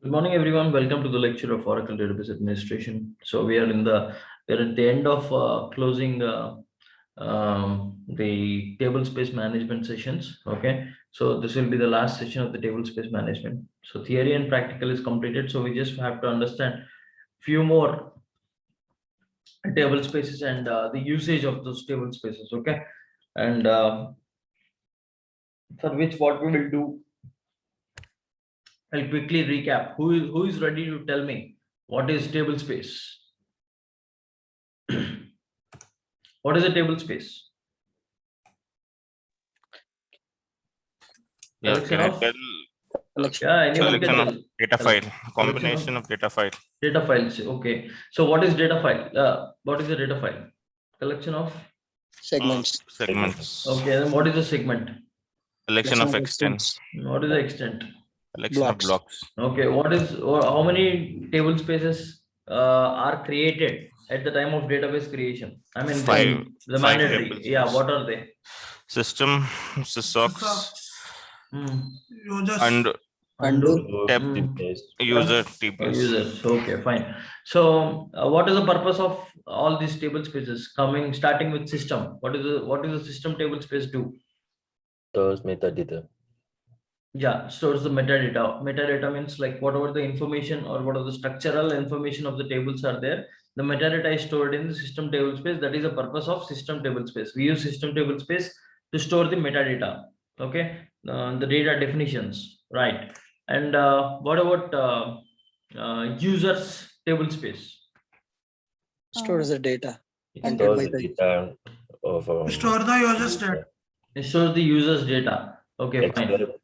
Good morning, everyone. Welcome to the lecture of Oracle Database Administration. So we're at the end of closing the table space management sessions. Okay, so this will be the last session of the table space management. So theory and practical is completed. So we just have to understand few more table spaces and the usage of those table spaces. Okay, and for which what we will do, I'll quickly recap. Who is ready to tell me what is table space? What is a table space? Yeah, Collection can I of tell yeah, anyone can collection of tell. data file, Collection combination of of data file, data files. Okay. So what is data file? What is a data file? Collection of Segments. segments, okay. Then what is a segment? collection of extent, What is the extent? collection of blocks, Okay. What is or how many table spaces are created at the time of database creation? I mean five the five mandatory. tables. Yeah. What are they? System, sysocs, Hmm. and Undo. tab Hmm. user TPS. Users. Okay, fine. So, what is the purpose of all these table spaces? Starting with system. What is the system table space do? Stores metadata. Yeah, stores the metadata. Metadata means like whatever the information or what are the structural information of the tables are there. The metadata is stored in the system table space. That is the purpose of system table space. We use system table space to store the metadata. Okay, the data definitions, right? And what about users table space? Stores the data. Store the data of Store the user's data. It stores the users data. Okay, fine. except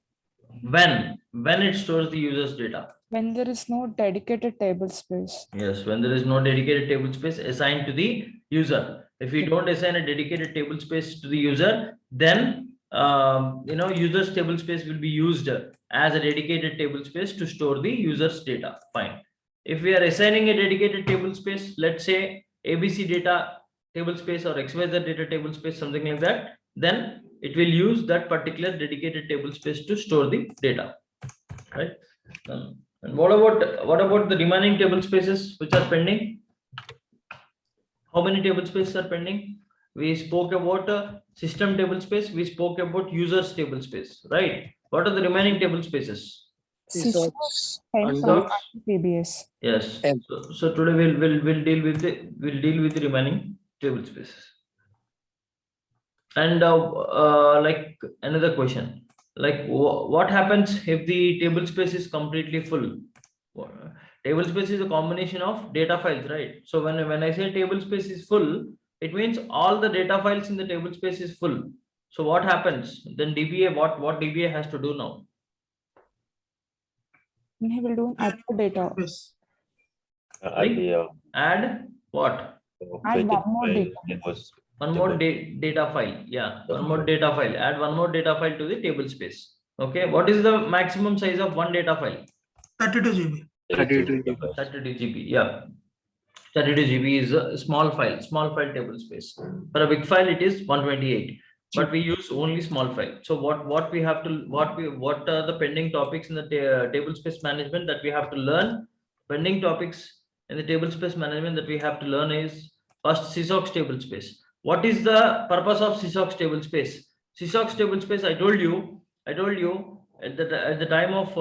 When it stores the users data? When there is no dedicated table space. Yes, when there is no dedicated table space assigned to the user. If we don't assign a dedicated table space to the user, then users table space will be used as a dedicated table space to store the user's data. Fine. If we are assigning a dedicated table space, let's say ABC data table space or XYZ data table space, something like that, then it will use that particular dedicated table space to store the data, right? And what about the remaining table spaces which are pending? How many table spaces are pending? We spoke about system table space. We spoke about users table space, right? What are the remaining table spaces? Sysocs. Undo. PBS. Yes. M. So today we'll deal with the remaining table spaces. And like another question, like what happens if the table space is completely full? Table space is a combination of data files, right? So when I say table space is full, it means all the data files in the table space is full. So what happens then? DBA, what DBA has to do now? And he will do add the data. idea Add what? Add one more data. One more data file. Yeah, one more data file. Add one more data file to the table space. Okay, what is the maximum size of one data file? 32 GB. 32 32 GB. Yeah, 32 GB is a small file table space. For a big file, it is 128. But we use only small file. So what we have to what are the pending topics in the table space management that we have to learn? Pending topics in the table space management that we have to learn is first sysocs table space. What is the purpose of sysocs table space? Sysocs table space, I told you at the time of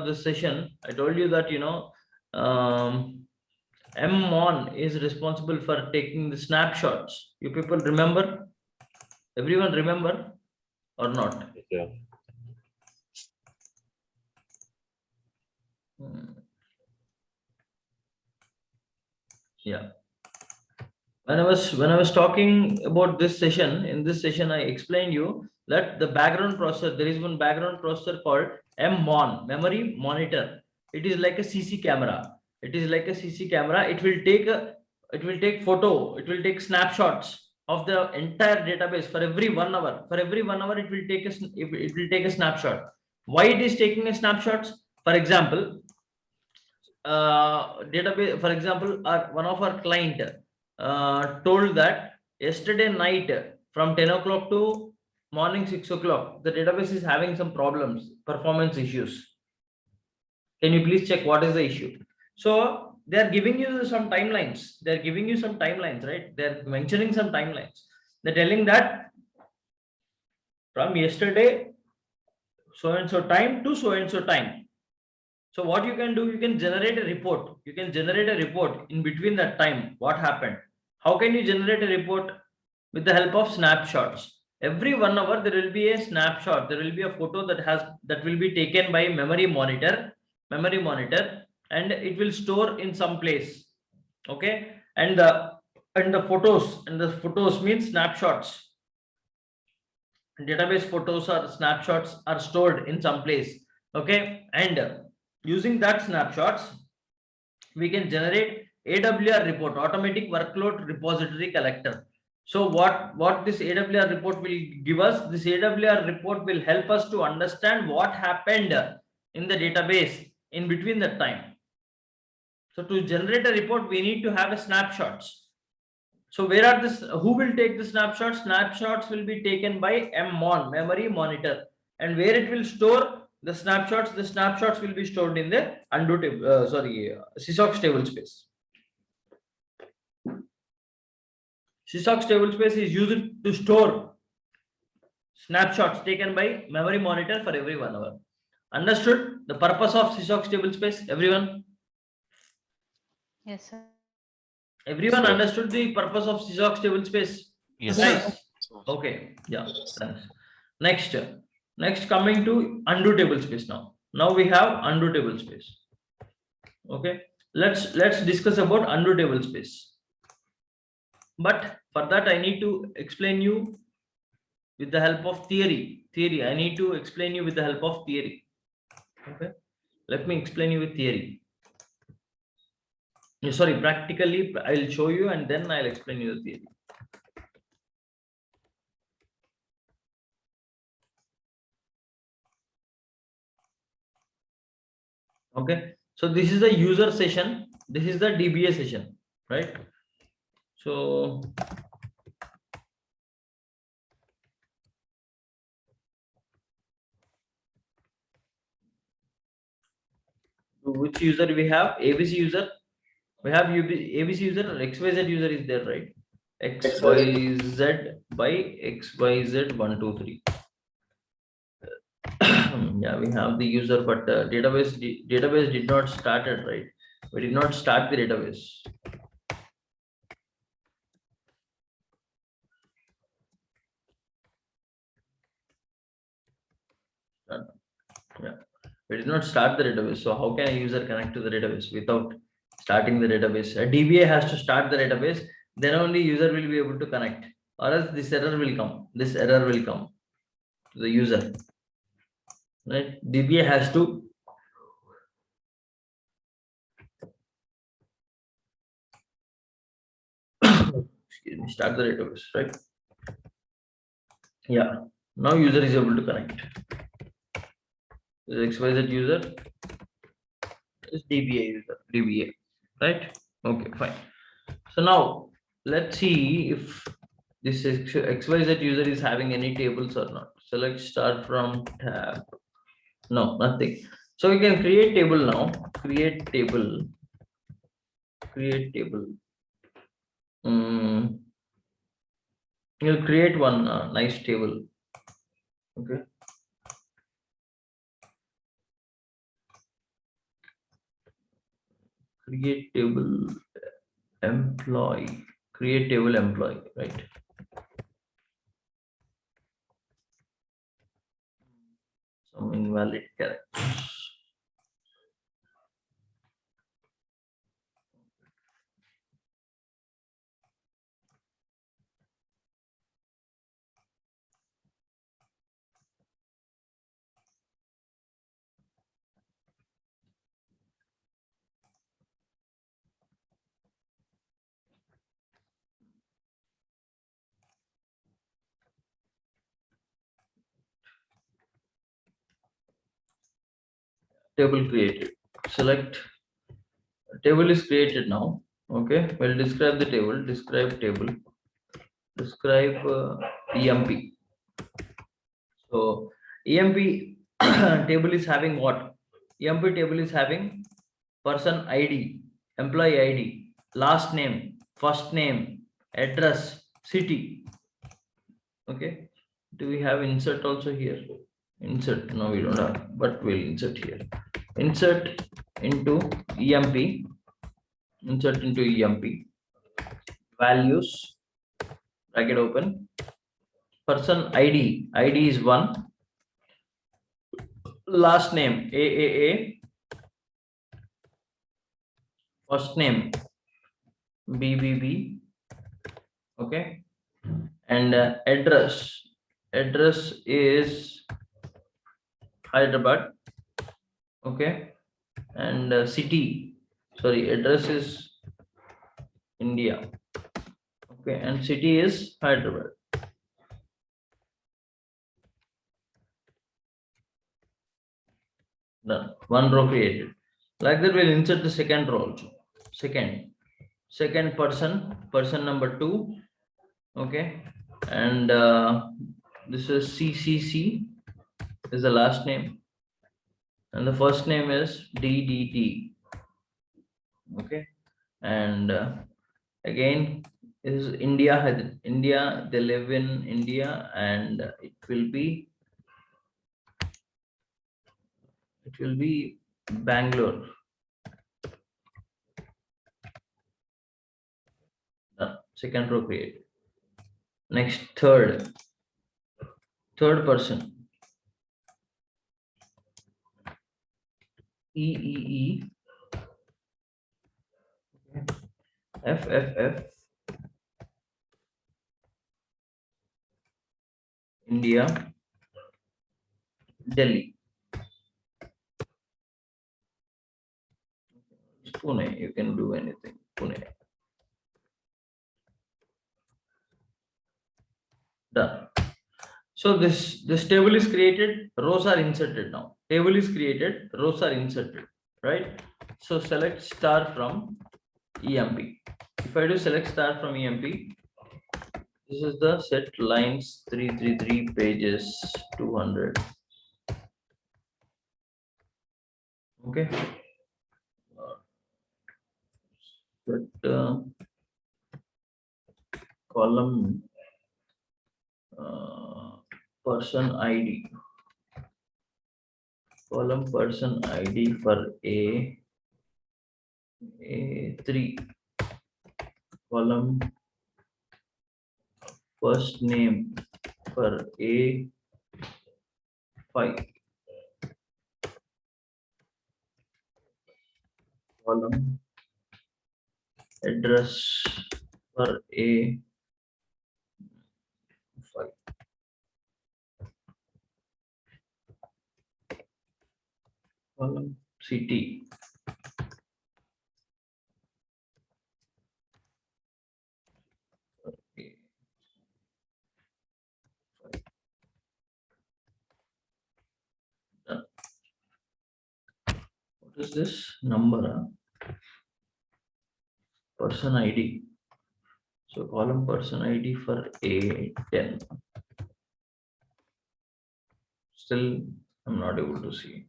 this session, I told you that M1 is responsible for taking the snapshots. You people remember? Everyone remember or not? Yeah. Yeah. When I was talking about this session, in this session, I explained you that the background processor, there is one background processor called M1, memory monitor. It is like a CC camera. It is like a CC camera. It will take photo, it will take snapshots of the entire database for every 1 hour. For every 1 hour, it will take a snapshot. Why it is taking a snapshots? For example, database, for example, one of our client told that yesterday night from 10 o'clock to morning 6 o'clock, the database is having some problems, performance issues. Can you please check what is the issue? So they are giving you some timelines. They are giving you some timelines, right? They are mentioning some timelines. They're telling that from yesterday, so and so time to so and so time. So what you can do, you can generate a report. You can generate a report in between that time. What happened? How can you generate a report? With the help of snapshots. Every 1 hour there will be a snapshot. There will be a photo that will be taken by memory monitor, and it will store in some place. Okay, and the photos means snapshots. Database photos or snapshots are stored in some place. Okay, and using that snapshots, we can generate AWR report, automatic workload repository collector. So what this AWR report will give us? This AWR report will help us to understand what happened in the database in between that time. So to generate a report, we need to have a snapshots. So where are this? Who will take the snapshots? Snapshots will be taken by MMON, memory monitor, and where it will store the snapshots. The snapshots will be stored in the SysOx table space. SysOx table space is used to store snapshots taken by memory monitor for every 1 hour. Understood the purpose of SysOx table space, everyone? Yes, sir. Everyone Sir. understood the purpose of SysOx table space? Yes. Nice. Okay, yeah, thanks. Next coming to undo table space now. Now we have undo table space. Okay, let's discuss about undo table space. But for that, I need to explain you with the help of theory. I need to explain you with the help of theory. Okay, let me explain you with theory. Sorry, practically I'll show you and then I'll explain you the theory. Okay, so this is the user session. This is the DBA session, right? So which user we have? ABC user. We have ABC user or XYZ user is there, right? XYZ by XYZ 1 2 3. Yeah, we have the user, but database did not start it, right? We did not start the database. Yeah, we did not start the database. So how can a user connect to the database without starting the database? A DBA has to start the database, then only user will be able to connect, or else this error will come. This error will come to the user, right? DBA has to excuse me, start the database, right? Yeah, now user is able to connect. This XYZ user is DBA user, DBA, right? Okay, fine. So now let's see if this XYZ user is having any tables or not. So let's start from tab. No, nothing. So we can create table now. Create table. You'll create one nice table. Okay. Create table employee. Create table employee, right? Some invalid characters. Table created. Select table is created now. Okay, we'll describe the table. Describe table. Describe EMP. So EMP table is having what? EMP table is having person ID, employee ID, last name, first name, address, city. Okay. Do we have insert also here? Insert, no, we don't have, but we'll insert here. Insert into EMP. Insert into EMP. Values, bracket open. Person ID, ID is 1. Last name, AAA. First name, BBB. Okay. And address is Hyderabad. Okay. And city, sorry, address is India. Okay. And city is Hyderabad. Done. One row created. Like that, we'll insert the second row also. Second person number 2. Okay. And this is CCC is the last name. And the first name is DDT. Okay. And again, is India. India, they live in India, and it will be Bangalore. Second row created. Next, third person. EEE. FFF. India, Delhi. Pune, you can do anything. Pune. Done. So this table is created, rows are inserted now. Table is created, rows are inserted, right? So select star from EMP. If I do select star from EMP, this is the set lines 333 pages 200. Okay. But column person ID. Column person ID for A3. Column first name for A5. Column address for A5. Column city. Okay. Done. What is this number? Person ID. So column person ID for A10. Still, I'm not able to see.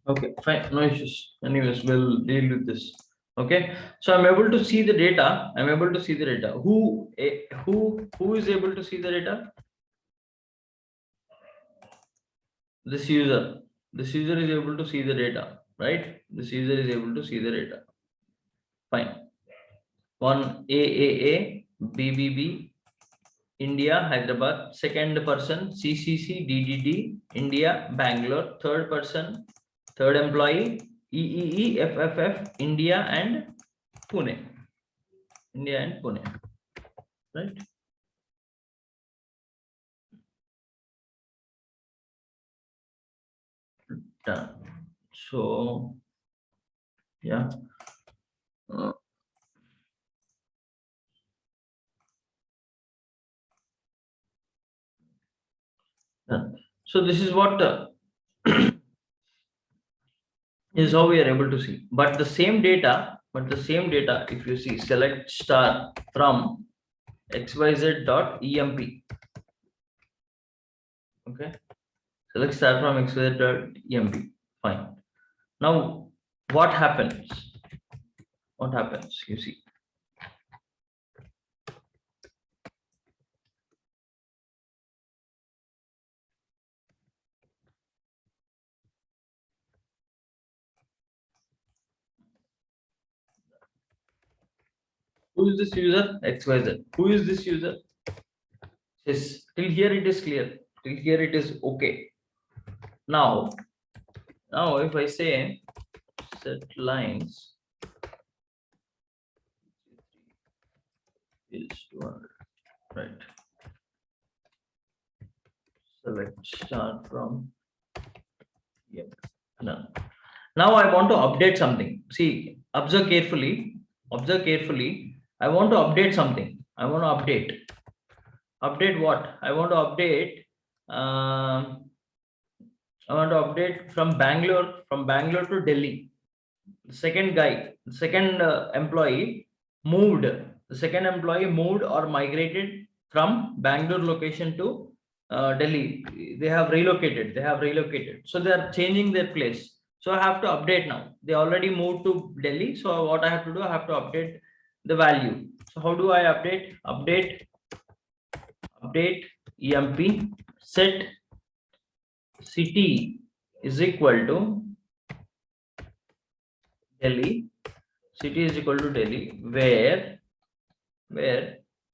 Okay, fine, no issues. Anyways, we'll deal with this. Okay, so I'm able to see the data. I'm able to see the data. Who is able to see the data? This user. This user is able to see the data, right? This user is able to see the data. Fine. One AAA, BBB, India, Hyderabad. Second person, CCC, DDD, India, Bangalore. Third person, third employee, EEE, FFF, India and Pune. India and Pune, right? Done. So, yeah. Done. So this is what is how we are able to see. But the same data, if you see select star from xyz.emp. Okay. Select star from xyz.emp. Fine. Now what happens? What happens? You see. Who is this user? XYZ. Who is this user? Yes, till here it is clear. Till here it is okay. Now if I say set lines is 200, right? Select start from, yep, none. Now I want to update something. See, observe carefully. I want to update something. I want to update. Update what? I want to update. I want to update from Bangalore to Delhi. The second employee moved. The second employee moved or migrated from Bangalore location to Delhi. They have relocated. So they are changing their place. So I have to update now. They already moved to Delhi. So what I have to do, I have to update the value. So how do I update? Update emp set city is equal to Delhi. City is equal to Delhi, where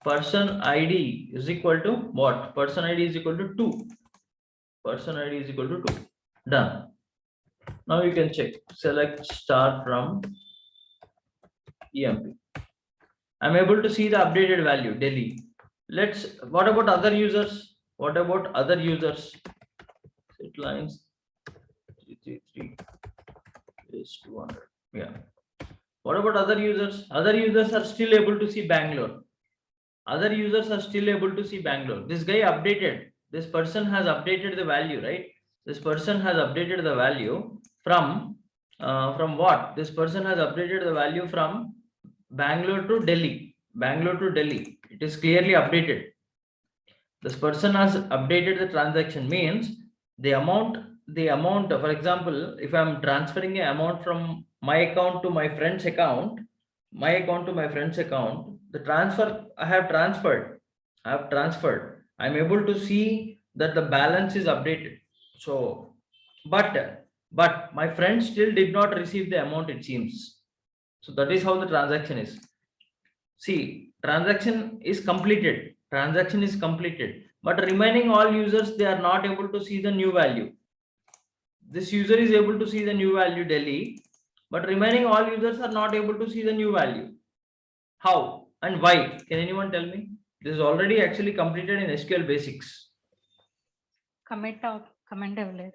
person ID is equal to what? Person ID is equal to 2. Person ID is equal to 2. Done. Now you can check. Select star from EMP. I'm able to see the updated value Delhi. What about other users? Set lines 333 is 200. Yeah. What about other users? Other users are still able to see Bangalore. This guy updated. This person has updated the value, right? This person has updated the value from what? This person has updated the value from Bangalore to Delhi. It is clearly updated. This person has updated the transaction, means the amount, for example, if I'm transferring an amount from my account to my friend's account, the transfer I have transferred. I'm able to see that the balance is updated. So, but my friend still did not receive the amount, it seems. So that is how the transaction is. See, transaction is completed, but remaining all users, they are not able to see the new value. This user is able to see the new value Delhi, but remaining all users are not able to see the new value. How and why? Can anyone tell me? This is already actually completed in SQL basics. Comment available.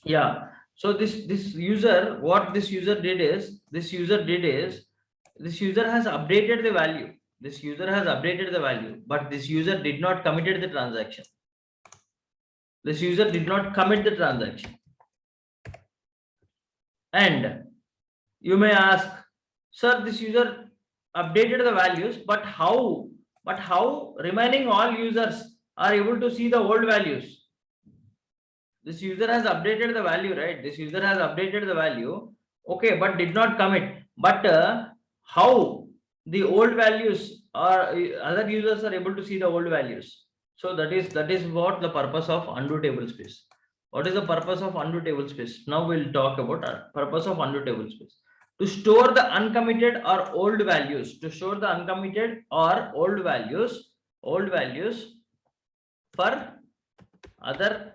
Yeah. So this user, what this user did is, this user has updated the value. But this user did not committed the transaction. And you may ask, sir, this user updated the values, but how remaining all users are able to see the old values? This user has updated the value, right? Okay, but did not commit. But how the old values are, other users are able to see the old values? So that is what the purpose of undo table space. What is the purpose of undo table space? Now we'll talk about purpose of undo table space. To store the uncommitted or old values. For other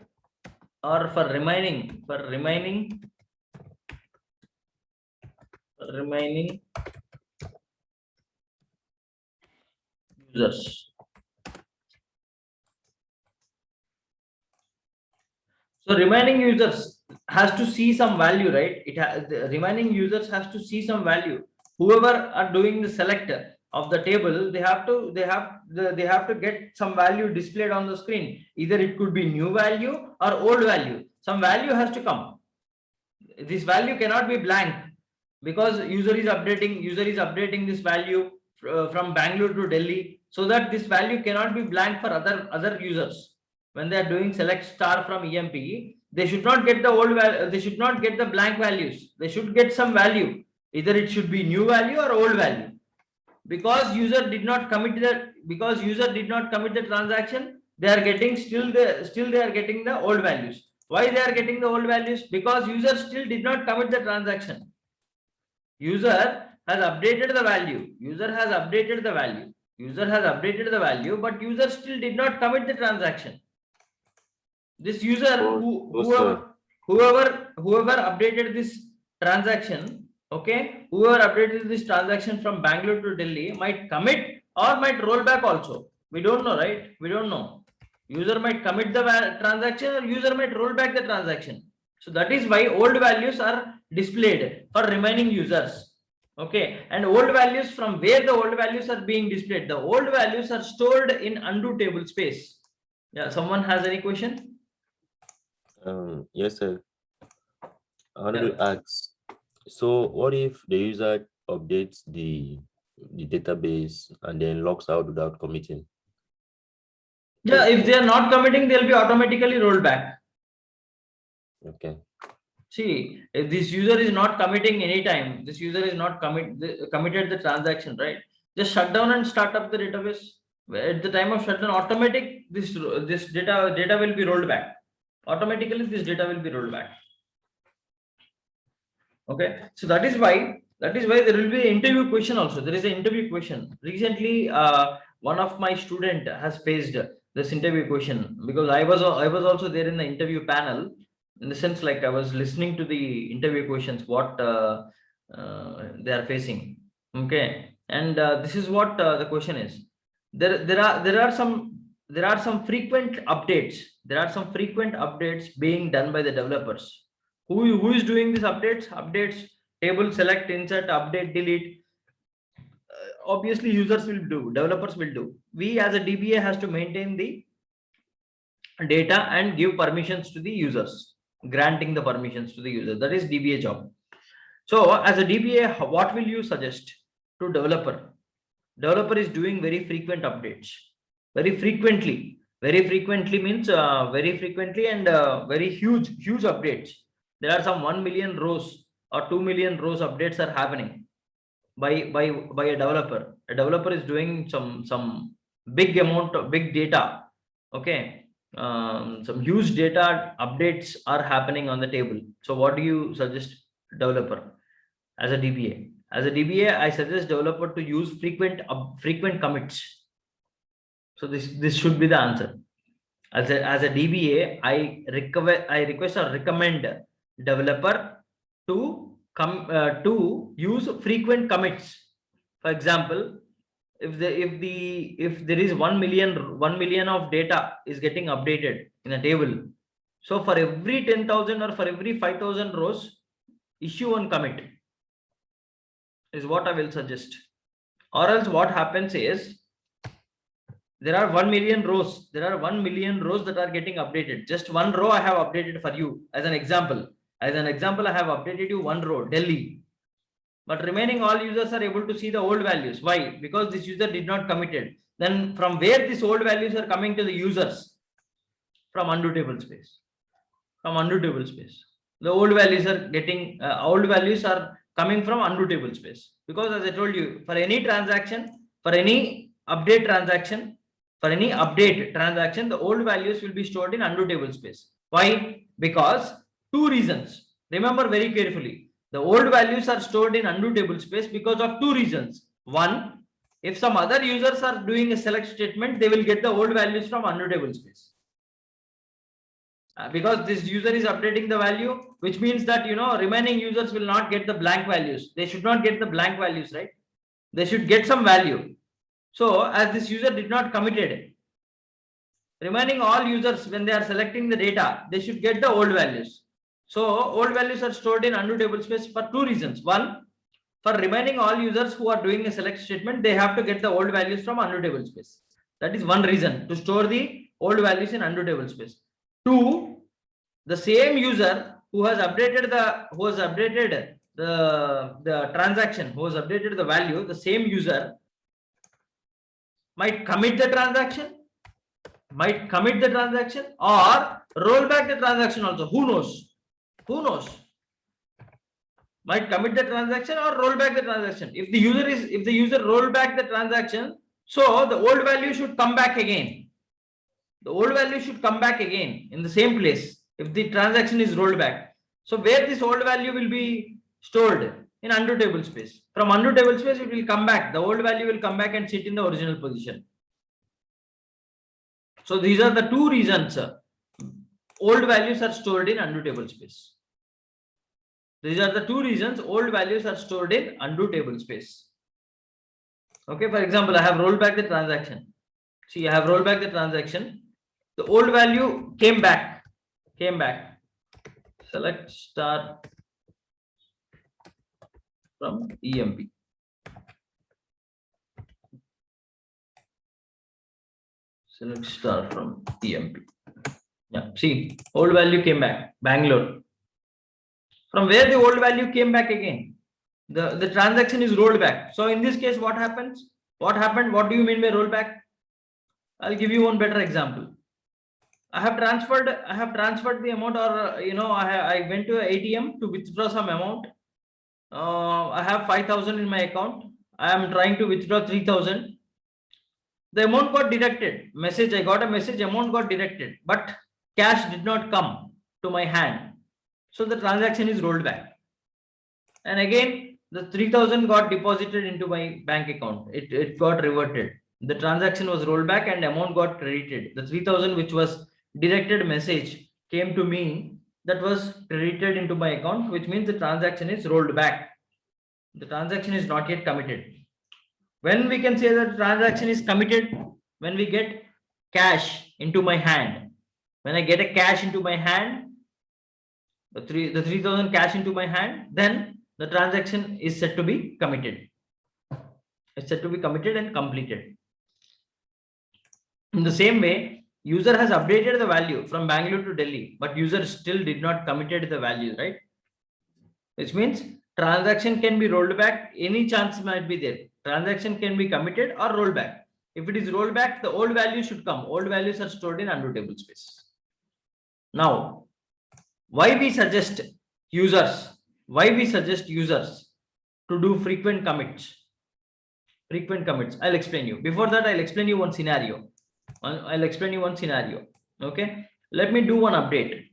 or for remaining users. So remaining users has to see some value, right? The remaining users has to see some value. Whoever are doing the select of the table, they have to get some value displayed on the screen. Either it could be new value or old value. Some value has to come. This value cannot be blank because user is updating this value from Bangalore to Delhi, so that this value cannot be blank for other users. When they are doing select star from EMP, they should not get the old value, they should not get the blank values. They should get some value. Either it should be new value or old value. Because user did not commit the transaction, they are getting still they are getting the old values. Why they are getting the old values? Because user still did not commit the transaction. User has updated the value. User has updated the value, but user still did not commit the transaction. This user whoever updated this transaction, okay, whoever updated this transaction from Bangalore to Delhi might commit or might roll back also. We don't know, right? We don't know. User might commit the transaction or user might roll back the transaction. So that is why old values are displayed for remaining users. Okay, and old values, from where the old values are being displayed? The old values are stored in undo table space. Yeah, someone has any question? Yes, sir. I want to ask. So, what if the user updates the database and then logs out without committing? Yeah, if they are not committing, they'll be automatically rolled back. Okay. See, if this user is not committing anytime, this user is not committed the transaction, right? Just shut down and start up the database. At the time of shutdown, automatic this data will be rolled back. Automatically, this data will be rolled back. Okay, so that is why there will be an interview question also. There is an interview question. Recently, one of my student has faced this interview question, because I was also there in the interview panel. In the sense, like I was listening to the interview questions, what they are facing. Okay, and this is what the question is. There are some frequent updates. There are some frequent updates being done by the developers. Who is doing these updates? Updates, table select, insert, update, delete. Obviously, users will do. Developers will do. We as a DBA has to maintain the data and give permissions to the users. Granting the permissions to the user, that is DBA job. So as a DBA, what will you suggest to developer? Developer is doing very frequent updates, very frequently means very frequently, and very huge updates. There are some 1 million rows or 2 million rows updates are happening by a developer. A developer is doing some big amount of big data. Okay, some huge data updates are happening on the table. So what do you suggest developer as a DBA? As a DBA, I suggest developer to use frequent commits. So this should be the answer. As a DBA, I request or recommend developer to use frequent commits. For example, if there is 1 million of data is getting updated in a table, so for every 10,000 or for every 5,000 rows, issue one commit is what I will suggest. Or else what happens is, there are 1 million rows. There are 1 million rows that are getting updated. Just one row I have updated for you as an example. I have updated you one row, Delhi. But remaining all users are able to see the old values. Why? Because this user did not committed. Then from where these old values are coming to the users? From undo table space. From undo table space. The old values are getting old values are coming from undo table space. Because as I told you, for any transaction, for any update transaction, the old values will be stored in undo table space. Why? Because two reasons. Remember very carefully. The old values are stored in undo table space because of two reasons. One, if some other users are doing a select statement, they will get the old values from undo table space. Because this user is updating the value, which means that remaining users will not get the blank values. They should not get the blank values, right? They should get some value. So as this user did not committed, remaining all users, when they are selecting the data, they should get the old values. So old values are stored in undo table space for two reasons. One, for remaining all users who are doing a select statement, they have to get the old values from undo table space. That is one reason to store the old values in undo table space. Two, the same user who has updated the transaction, who has updated the value, the same user might commit the transaction, or roll back the transaction also. Who knows? Might commit the transaction or roll back the transaction. If the user roll back the transaction, so the old value should come back again. The old value should come back again in the same place if the transaction is rolled back. So where this old value will be stored? In undo table space. From undo table space, it will come back. The old value will come back and sit in the original position. So these are the two reasons old values are stored in undo table space. These are the two reasons old values are stored in undo table space. Okay, for example, I have rolled back the transaction. See, I have rolled back the transaction. The old value came back. Select star from EMP. Select star from EMP. Yeah, see, old value came back, Bangalore. From where the old value came back again? The transaction is rolled back. So in this case, what happens? What happened? What do you mean by rollback? I'll give you one better example. I have transferred the amount, or I went to ATM to withdraw some amount. I have 5,000 in my account. I am trying to withdraw 3,000. The amount got deducted. I got a message, amount got deducted, but cash did not come to my hand. So the transaction is rolled back. And again, the 3,000 got deposited into my bank account. It got reverted. The transaction was rolled back and amount got credited. The 3,000 which was directed message came to me, that was credited into my account, which means the transaction is rolled back. The transaction is not yet committed. When we can say that transaction is committed? When we get cash into my hand. When I get a cash into my hand, the 3,000 cash into my hand, then the transaction is said to be committed. It's said to be committed and completed. In the same way, user has updated the value from Bangalore to Delhi, but user still did not committed the value, right? Which means transaction can be rolled back. Any chance might be there. Transaction can be committed or rolled back. If it is rolled back, the old value should come. Old values are stored in undo table space. Now, why we suggest users to do frequent commits? I'll explain you. Before that, I'll explain you one scenario. Okay, let me do one update.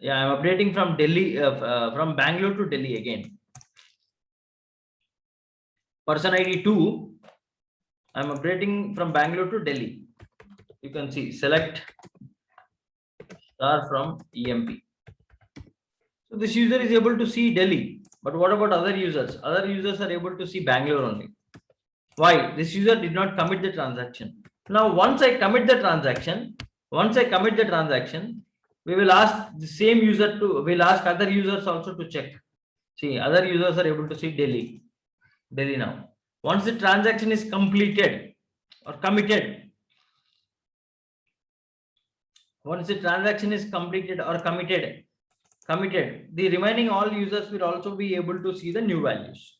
Yeah, I'm updating from Delhi, from Bangalore to Delhi again. Person ID 2, I'm updating from Bangalore to Delhi. You can see, select star from EMP. So this user is able to see Delhi, but what about other users? Other users are able to see Bangalore only. Why? This user did not commit the transaction. Now, once I commit the transaction, we will ask the same user to, we'll ask other users also to check. See, other users are able to see Delhi now. Once the transaction is completed or committed, the remaining all users will also be able to see the new values.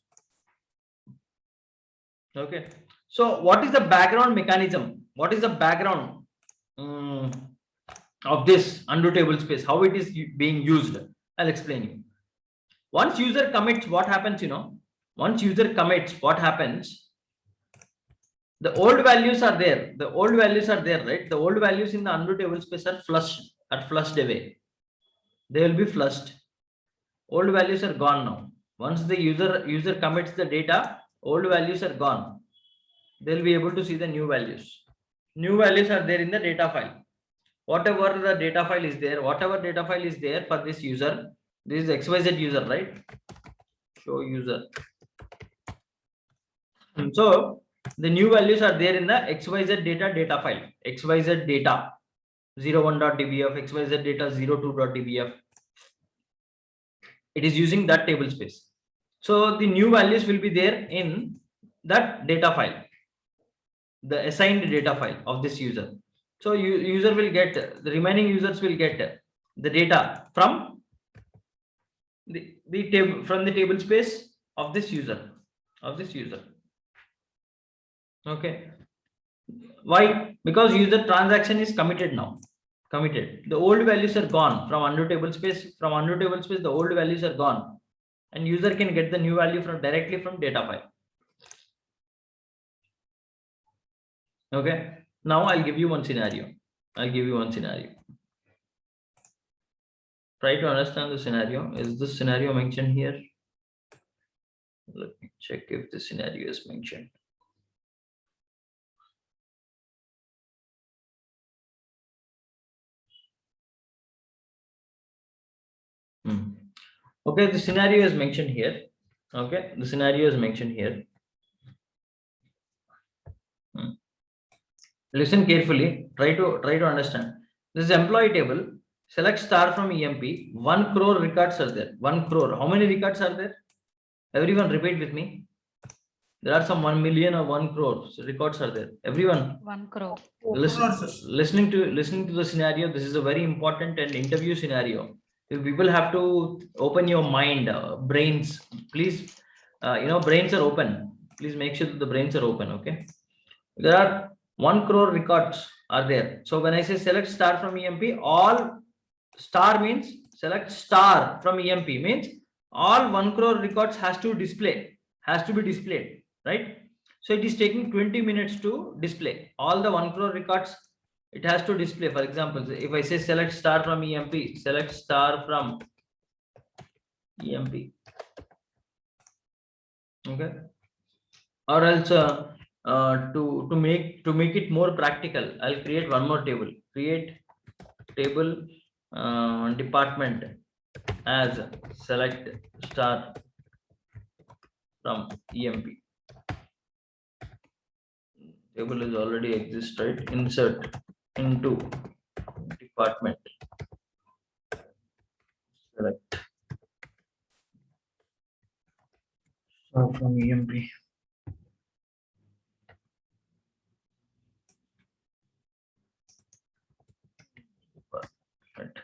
Okay. So what is the background mechanism? What is the background of this undo table space? How it is being used? I'll explain you. Once user commits, what happens? Once user commits, what happens? The old values are there. The old values are there, right? The old values in the undo table space are flushed away. They will be flushed. Old values are gone now. Once the user commits the data, old values are gone. They'll be able to see the new values. New values are there in the data file. Whatever the data file is there, for this user, this is XYZ user, right? Show user. And so the new values are there in the XYZ data file. XYZ data 01.dbf, XYZ data 02.dbf. It is using that table space. So the new values will be there in that data file, the assigned data file of this user. So user will get, the remaining users will get the data from the table, from the table space of this user, Okay. Why? Because user transaction is committed now. Committed. The old values are gone from undo table space. From undo table space, the old values are gone, and user can get the new value from directly from data file. Okay. Now I'll give you one scenario. Try to understand the scenario. Is this scenario mentioned here? Let me check if the scenario is mentioned. Okay, the scenario is mentioned here. Okay, the scenario is mentioned here. Listen carefully. Try to understand. This is employee table. Select star from EMP. 1 crore records are there. 1 crore. How many records are there? Everyone repeat with me. There are some 1 million or 1 crore records are there. Everyone. 1 crore. Listening to the scenario. This is a very important and interview scenario. People have to open your mind, brains. Please, brains are open. Please make sure that the brains are open. Okay. There are 1 crore records are there. So when I say select star from EMP, all star means select star from EMP means all 1 crore records has to be displayed, right? So it is taking 20 minutes to display all the 1 crore records. It has to display. For example, if I say select star from EMP, select star from EMP. Okay. Or else to make it more practical, I'll create one more table. Create table department as select star from EMP. Table is already exist, right? Insert into department. Select star from EMP. Right.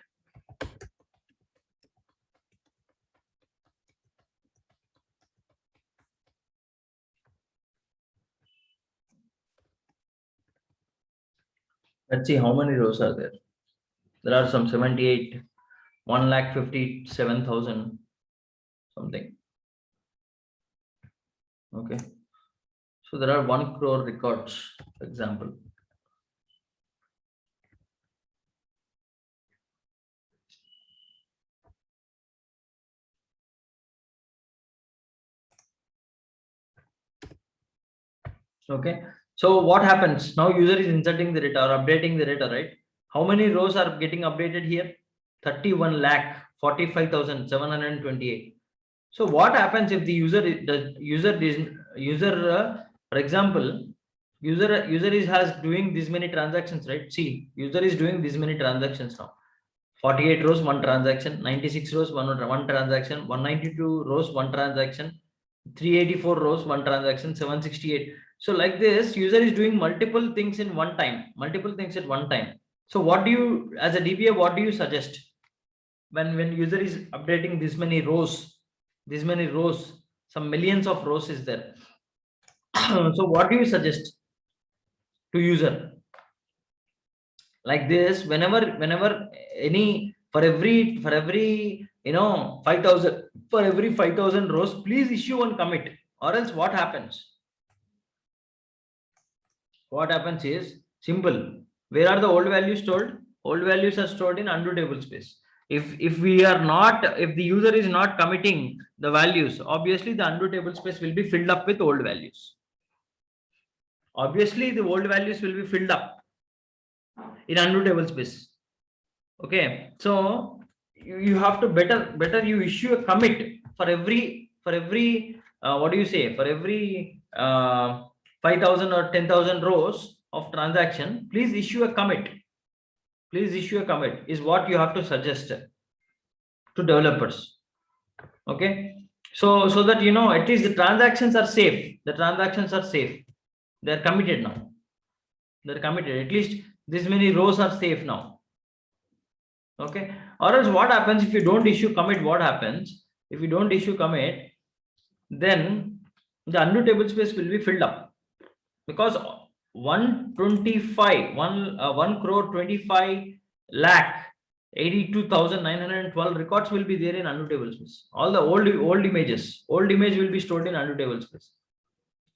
Let's see how many rows are there. There are some 78, 1,57,000 something. Okay. So there are 1 crore records, for example. Okay. So what happens now? User is inserting the data or updating the data, right? How many rows are getting updated here? 31,45,728. So what happens if the user for example, user has doing this many transactions, right? See, user is doing this many transactions now. 48 rows, 1 transaction, 96 rows, 1 transaction, 192 rows, 1 transaction, 384 rows, 1 transaction, 768. So like this, user is doing multiple things in one time, at one time. So what do you, as a DBA, what do you suggest when user is updating this many rows, some millions of rows is there? So what do you suggest to user? Like this, whenever any, for every 5,000, for every 5,000 rows, please issue one commit, or else what happens? What happens is simple. Where are the old values stored? Old values are stored in undo table space. If the user is not committing the values, obviously the undo table space will be filled up with old values. Obviously the old values will be filled up in undo table space. Okay, so you have to better you issue a commit for every what do you say, for every 5,000 or 10,000 rows of transaction. Please issue a commit. Is what you have to suggest to developers. Okay, So that you know at least the transactions are safe. The transactions are safe. They are committed now. They're committed. At least this many rows are safe now. Okay. Or else what happens if you don't issue commit? What happens if you don't issue commit? Then the undo table space will be filled up because 1 crore 25 lakh 82,912 records will be there in undo table space. All the old image will be stored in undo table space.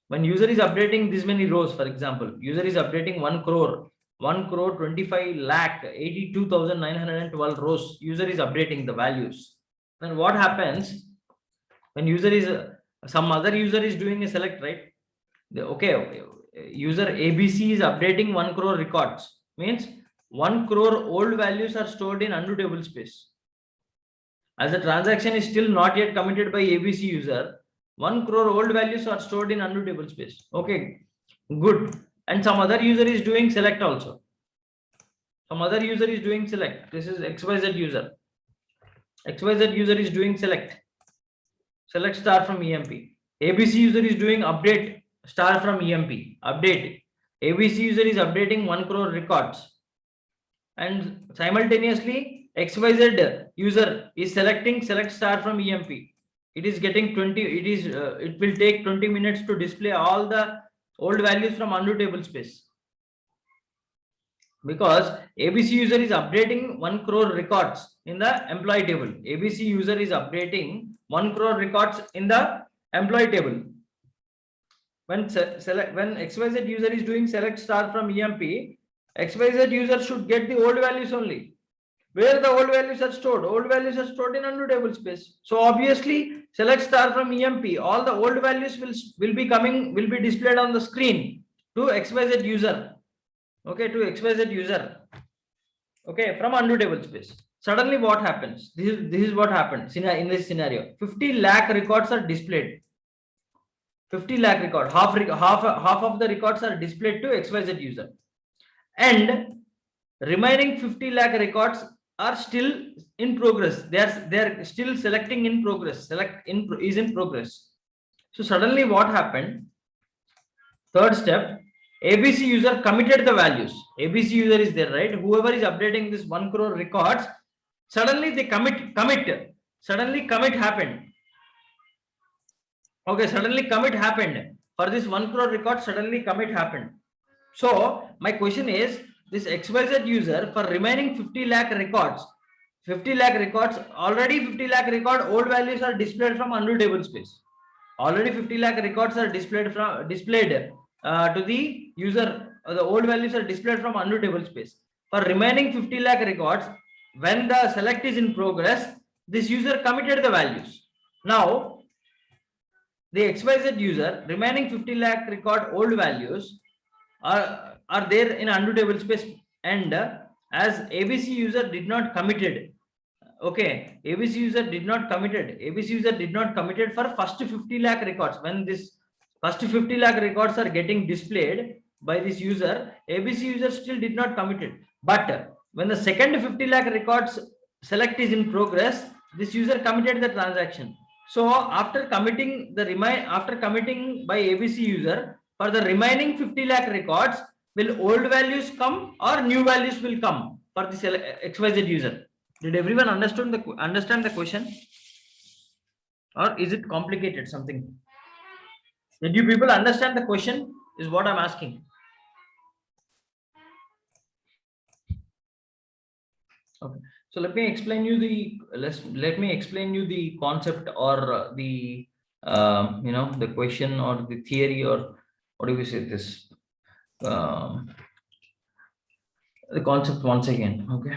When user is updating this many rows, for example, user is updating 1 crore 25 lakh 82,912 rows, user is updating the values. Then what happens when user is some other user is doing a select, right? Okay, user ABC is updating 1 crore records, means 1 crore old values are stored in undo table space. As the transaction is still not yet committed by ABC user, 1 crore old values are stored in undo table space. Okay, good. And some other user is doing select also. Some other user is doing select. This is XYZ user. XYZ user is doing select. Select star from EMP. ABC user is doing update star from EMP. Update. ABC user is updating 1 crore records. And simultaneously, XYZ user is selecting select star from EMP. It is getting 20. It will take 20 minutes to display all the old values from undo table space. Because ABC user is updating 1 crore records in the employee table. ABC user is updating 1 crore records in the employee table. When XYZ user is doing select star from EMP, XYZ user should get the old values only. Where the old values are stored? Old values are stored in undo table space. So obviously, select star from EMP, all the old values will be displayed on the screen to XYZ user. Okay, to XYZ user. Okay, from undo table space. Suddenly, what happens? This is what happened in this scenario. 50 lakh records are displayed. 50 lakh record, half of the records are displayed to XYZ user, and remaining 50 lakh records are still in progress. They are still selecting in progress. Is in progress. So suddenly, what happened? Third step. ABC user committed the values. ABC user is there, right? Whoever is updating this 1 crore records, suddenly they commit. Suddenly commit happened. Okay, suddenly commit happened. For this 1 crore record, suddenly commit happened. So my question is, this XYZ user for remaining 50 lakh records, already 50 lakh record old values are displayed from undo table space. Already 50 lakh records are displayed to the user. The old values are displayed from undo table space. For remaining 50 lakh records, when the select is in progress, this user committed the values. Now, the XYZ user remaining 50 lakh record old values are there in undo table space, and as ABC user did not committed. Okay, ABC user did not committed for first 50 lakh records. When this first 50 lakh records are getting displayed by this user, ABC user still did not committed. But when the second 50 lakh records select is in progress, this user committed the transaction. So after committing by ABC user, for the remaining 50 lakh records, will old values come or new values will come for this XYZ user? Did everyone understand the question, or is it complicated something? Did you people understand the question? Is what I'm asking. Okay, so let me explain you the concept, or the the question, or the theory, or what do we say this, the concept once again. Okay.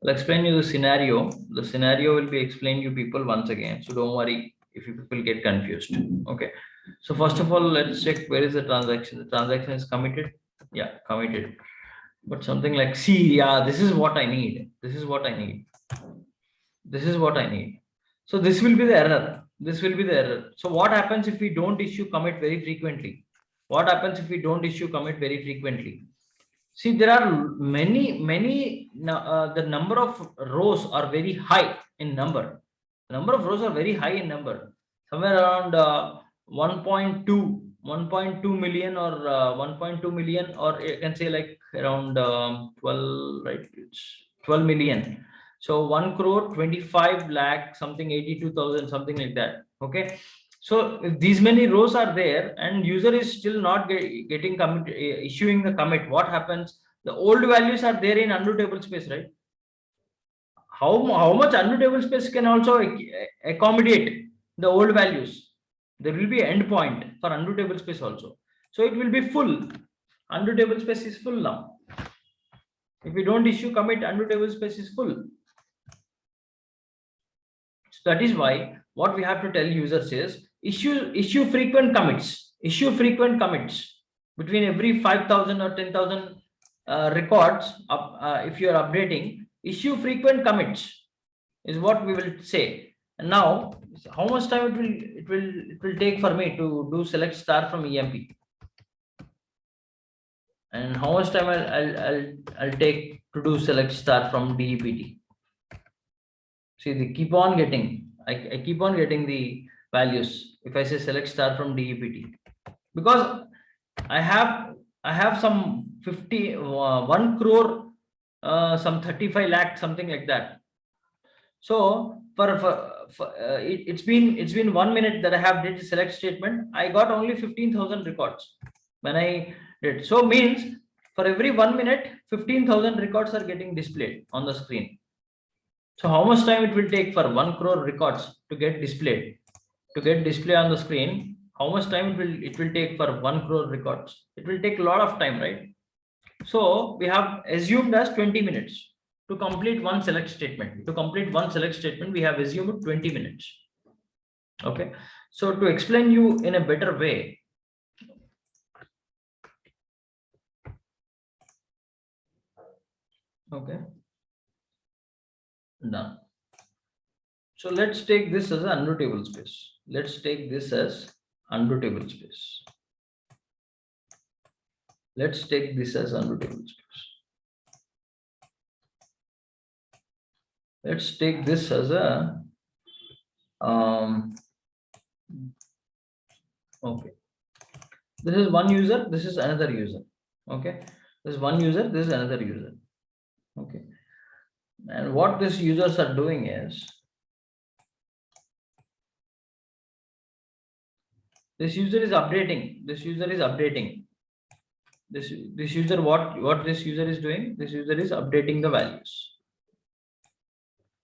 I'll explain you the scenario. The scenario will be explained you people once again. So don't worry if you people get confused. Okay. So first of all, let's check where is the transaction. The transaction is committed. Yeah, committed. But something like, see, yeah, this is what I need. So this will be the error. So what happens if we don't issue commit very frequently? See, there are many, the number of rows are very high in number. Number of rows are very high in number, somewhere around 1.2 million or 1.2 million, or you can say like around 12, right? It's 12 million. So 1 crore 25 lakh something 82,000 something like that. Okay, so if these many rows are there and user is still not getting commit, issuing the commit, what happens? The old values are there in undo table space, right? How much undo table space can also accommodate the old values? There will be endpoint for undo table space also, so it will be full. Undo table space is full now. If we don't issue commit, undo table space is full. So that is why what we have to tell users is issue frequent commits. Issue frequent commits between every 5,000 or 10,000 records. If you are updating, issue frequent commits is what we will say. And now, how much time it will take for me to do select star from EMP, and how much time I'll take to do select star from DEPT. See, they keep on getting. I keep on getting the values if I say select star from DEPT, because I have some 1 crore, some 35 lakh, something like that. So it's been 1 minute that I have did the select statement. I got only 15,000 records when I did. So means for every 1 minute, 15,000 records are getting displayed on the screen. So how much time it will take for 1 crore records to get displayed, on the screen? How much time it will take for 1 crore records? It will take a lot of time, right? So we have assumed as 20 minutes to complete one select statement. To complete one select statement, we have assumed 20 minutes. Okay. So to explain you in a better way, okay, done. So let's take this as an undo table space. Let's take this as undo table space. Let's take this as undo table space. Let's take this as a okay. This is one user, this is another user. Okay, this is one user, this is another user. Okay, and what these users are doing is, this user is updating. This user is updating. This user, what this user is doing? This user is updating the values.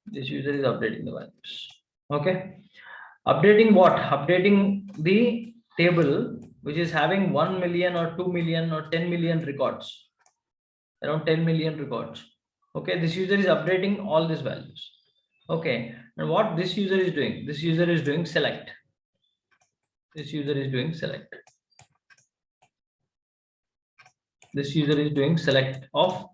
This user is updating the values. Okay, updating what? Updating the table which is having 1 million or 2 million or 10 million records, around 10 million records. Okay, this user is updating all these values. Okay, and what this user is doing? This user is doing select. This user is doing select. This user is doing select of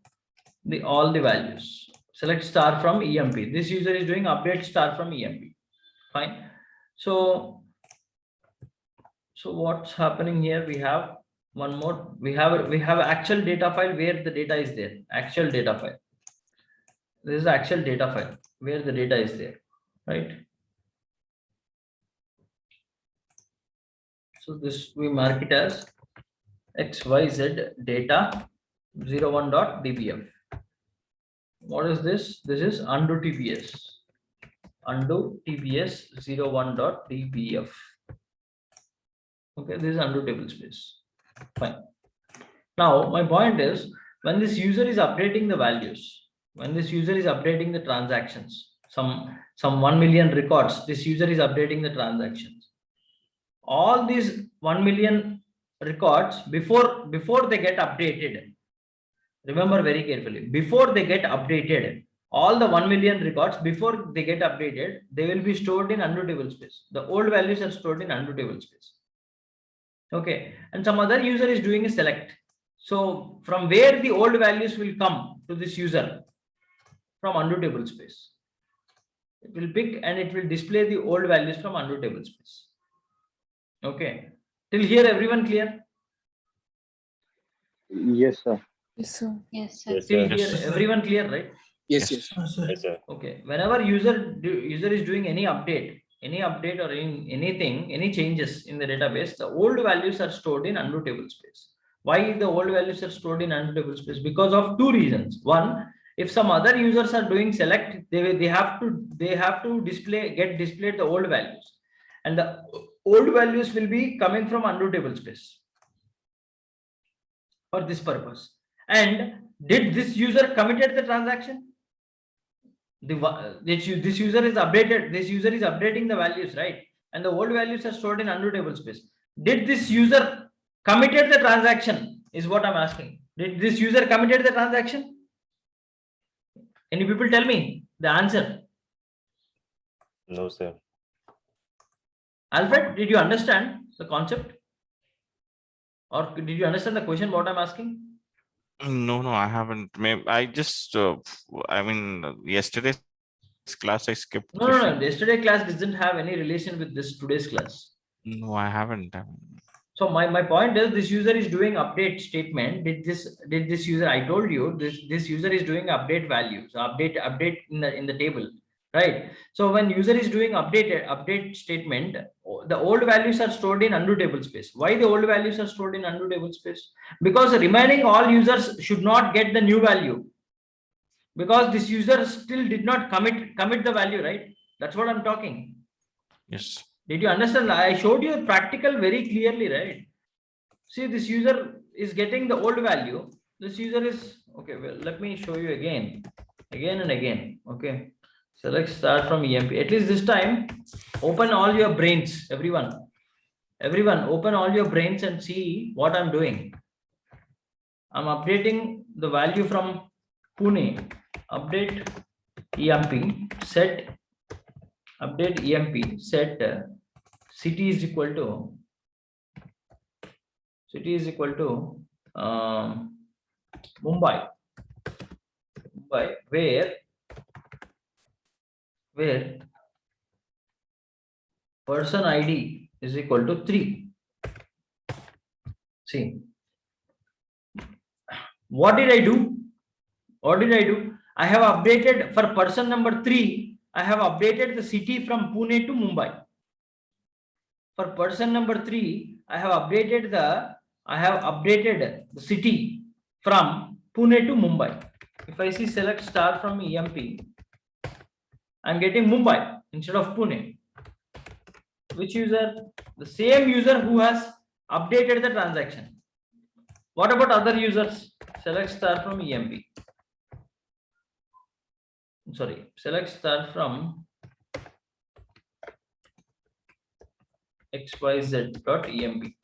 all the values. Select star from EMP. This user is doing update star from EMP. Fine. So what's happening here? We have one more. We have actual data file where the data is there. Actual data file. This is actual data file where the data is there, right? So this we mark it as XYZ data 01.dbf. What is this? This is undo TBS. Undo TBS 01.dbf. Okay, this is undo table space. Fine. Now my point is, when this user is updating the values, when this user is updating the transactions, some 1 million records, this user is updating the transactions. All these 1 million records before they get updated, remember very carefully, before they get updated, all the 1 million records before they get updated, they will be stored in undo table space. The old values are stored in undo table space. Okay, and some other user is doing a select. So from where the old values will come to this user? From undo table space. It will pick and it will display the old values from undo table space. Okay, till here everyone clear? Yes, sir. Yes, sir. Yes, sir. Yes, Till sir. here everyone clear, right? Yes, Yes. yes. Yes, sir. Yes, sir. Okay, whenever user is doing any update or in anything, any changes in the database, the old values are stored in undo table space. Why the old values are stored in undo table space? Because of two reasons. One, if some other users are doing select, they have to get displayed the old values, and the old values will be coming from undo table space for this purpose. And did this user committed the transaction? This user is updating the values, right? And the old values are stored in undo table space. Did this user committed the transaction is what I'm asking. Did this user committed the transaction? Any people tell me the answer? No, sir. Alfred, did you understand the concept, or did you understand the question what I'm asking? No, I haven't. Maybe I just, I mean, yesterday's class I skipped. No. Yesterday class doesn't have any relation with this today's class. No, I haven't. So my point is, this user is doing update statement. Did this user, I told you this user is doing update values, update in the table, right? So when user is doing update statement, the old values are stored in undo table space. Why the old values are stored in undo table space? Because remaining all users should not get the new value, because this user still did not commit the value, right? That's what I'm talking. Yes. Did you understand? I showed you practical very clearly, right? See, this user is getting the old value. This user is, okay, well, let me show you again and again. Okay. So let's start from EMP. At least this time, open all your brains, everyone. Everyone, open all your brains and see what I'm doing. I'm updating the value from Pune. Update EMP, set, update EMP, set city is equal to Mumbai, where person ID is equal to 3. See, what did I do? I have updated for person number 3. I have updated the city from Pune to Mumbai. For person number 3, I have updated the city from Pune to Mumbai. If I see select star from EMP, I'm getting Mumbai instead of Pune. Which user? The same user who has updated the transaction. What about other users? Select star from EMP. Sorry, select star from xyz.emp.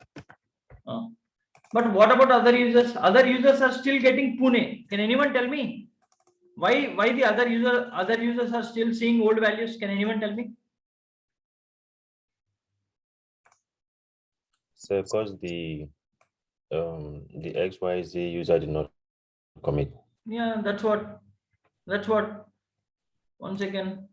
But what about other users? Other users are still getting Pune. Can anyone tell me why the other users are still seeing old values? Can anyone tell me? So because the XYZ user did not commit. Yeah, that's what. One second.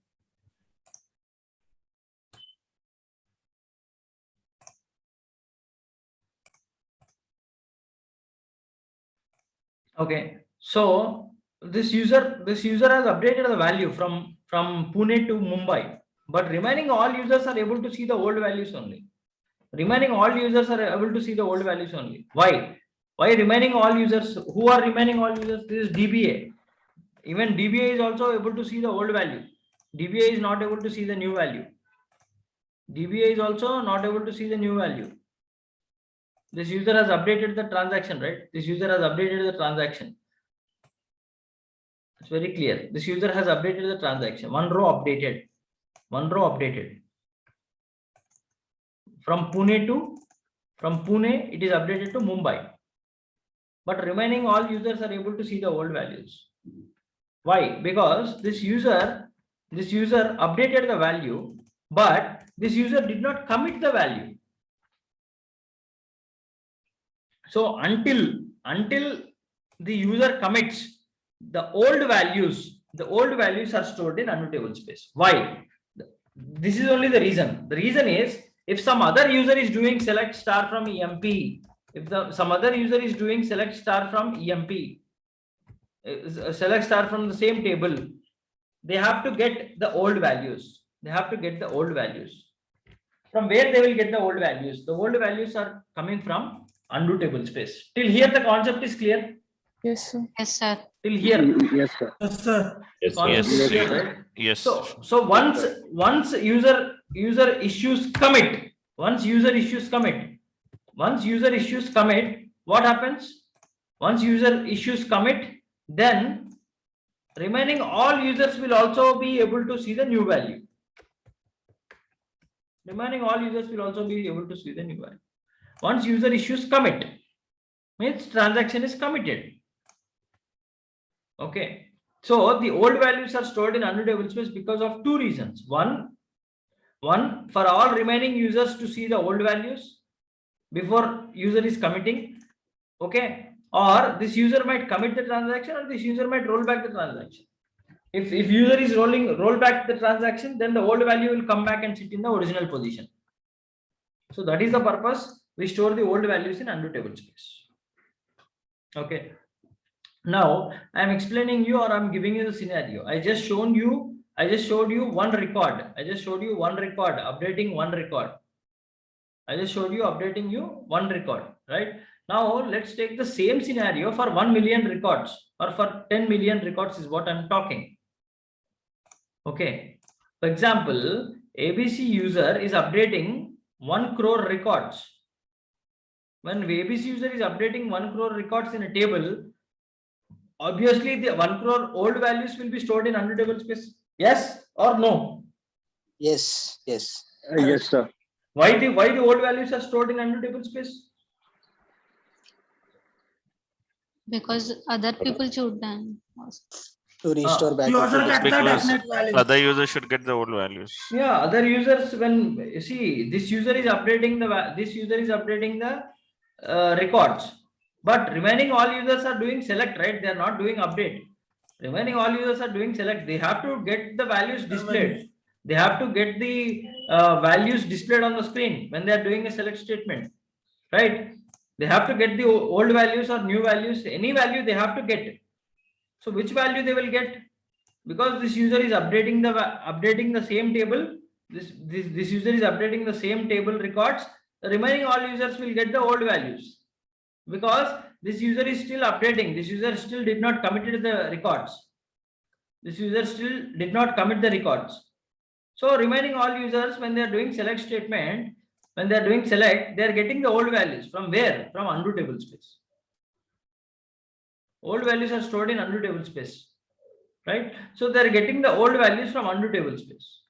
Okay, so this user has updated the value from Pune to Mumbai, but remaining all users are able to see the old values only. Remaining all users are able to see the old values only. Why? Why remaining all users? Who are remaining all users? This is DBA. Even DBA is also able to see the old value. DBA is not able to see the new value. DBA is also not able to see the new value. This user has updated the transaction, right? This user has updated the transaction. It's very clear. This user has updated the transaction. One row updated. From Pune, it is updated to Mumbai. But remaining all users are able to see the old values. Why? Because this user updated the value, but this user did not commit the value. So until the user commits, the old values are stored in undo table space. Why? This is only the reason. The reason is, if some other user is doing select star from EMP, some other user is doing select star from EMP, select star from the same table, they have to get the old values. They have to get the old values. From where they will get the old values? The old values are coming from undo table space. Till here the concept is clear. Yes, sir. Yes, sir. Till here. Yes, sir. Yes, sir. Yes, Concept Yes. is clear, right? Yes. So once user issues commit, once user issues commit, what happens? Once user issues commit, then remaining all users will also be able to see the new value. Remaining all users will also be able to see the new value. Once user issues commit, means transaction is committed. Okay. So the old values are stored in undo table space because of two reasons. One, for all remaining users to see the old values before user is committing. Okay. Or this user might commit the transaction, or this user might roll back the transaction. If user is roll back the transaction, then the old value will come back and sit in the original position. So that is the purpose we store the old values in undo table space. Okay. Now I am explaining you, or I am giving you the scenario. I just showed you one record. Updating one record. I just showed you updating you one record, right? Now let's take the same scenario for 1 million records, or for 10 million records is what I'm talking. Okay. For example, ABC user is updating 1 crore records. When ABC user is updating 1 crore records in a table, obviously the 1 crore old values will be stored in undo table space. Yes or no? Yes, yes. Yes, sir. Why the old values are stored in undo table space? Because other people should then. To restore back. You also get the Because definite value. other users should get the old values. Yeah, other users, when you see this user is updating the records, but remaining all users are doing select, right? They are not doing update. Remaining all users are doing select. They have to get the values displayed. They have to get the values displayed on the screen when they are doing a select statement, right? They have to get the old values or new values, any value they have to get. So which value they will get? Because this user is updating the same table. This user is updating the same table records. The remaining all users will get the old values, because this user is still updating. This user still did not commit the records. So remaining all users, when they are doing select statement, they are getting the old values from where? From undo table space. Old values are stored in undo table space, right? So they are getting the old values from undo table space.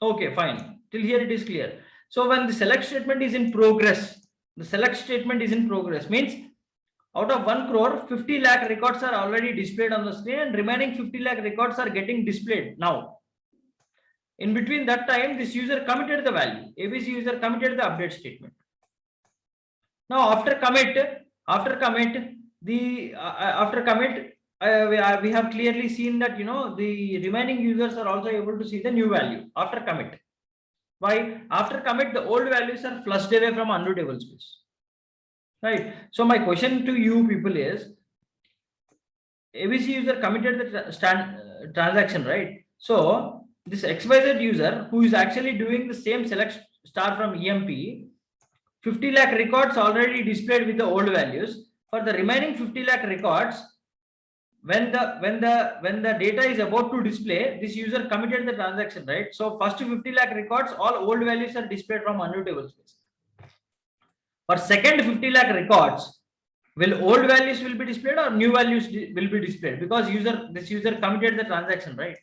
Okay, fine. Till here it is clear. So when the select statement is in progress, means out of 1 crore, 50 lakh records are already displayed on the screen, and remaining 50 lakh records are getting displayed now. In between that time, this user committed the value. ABC user committed the update statement. Now after commit, we have clearly seen that the remaining users are also able to see the new value after commit. Why? After commit, the old values are flushed away from undo table space, right? So my question to you people is, ABC user committed the transaction, right? So this XYZ user, who is actually doing the same select star from EMP, 50 lakh records already displayed with the old values. For the remaining 50 lakh records, when the data is about to display, this user committed the transaction, right? So first 50 lakh records, all old values are displayed from undo table space. For second 50 lakh records, will old values will be displayed or new values will be displayed? Because this user committed the transaction, right?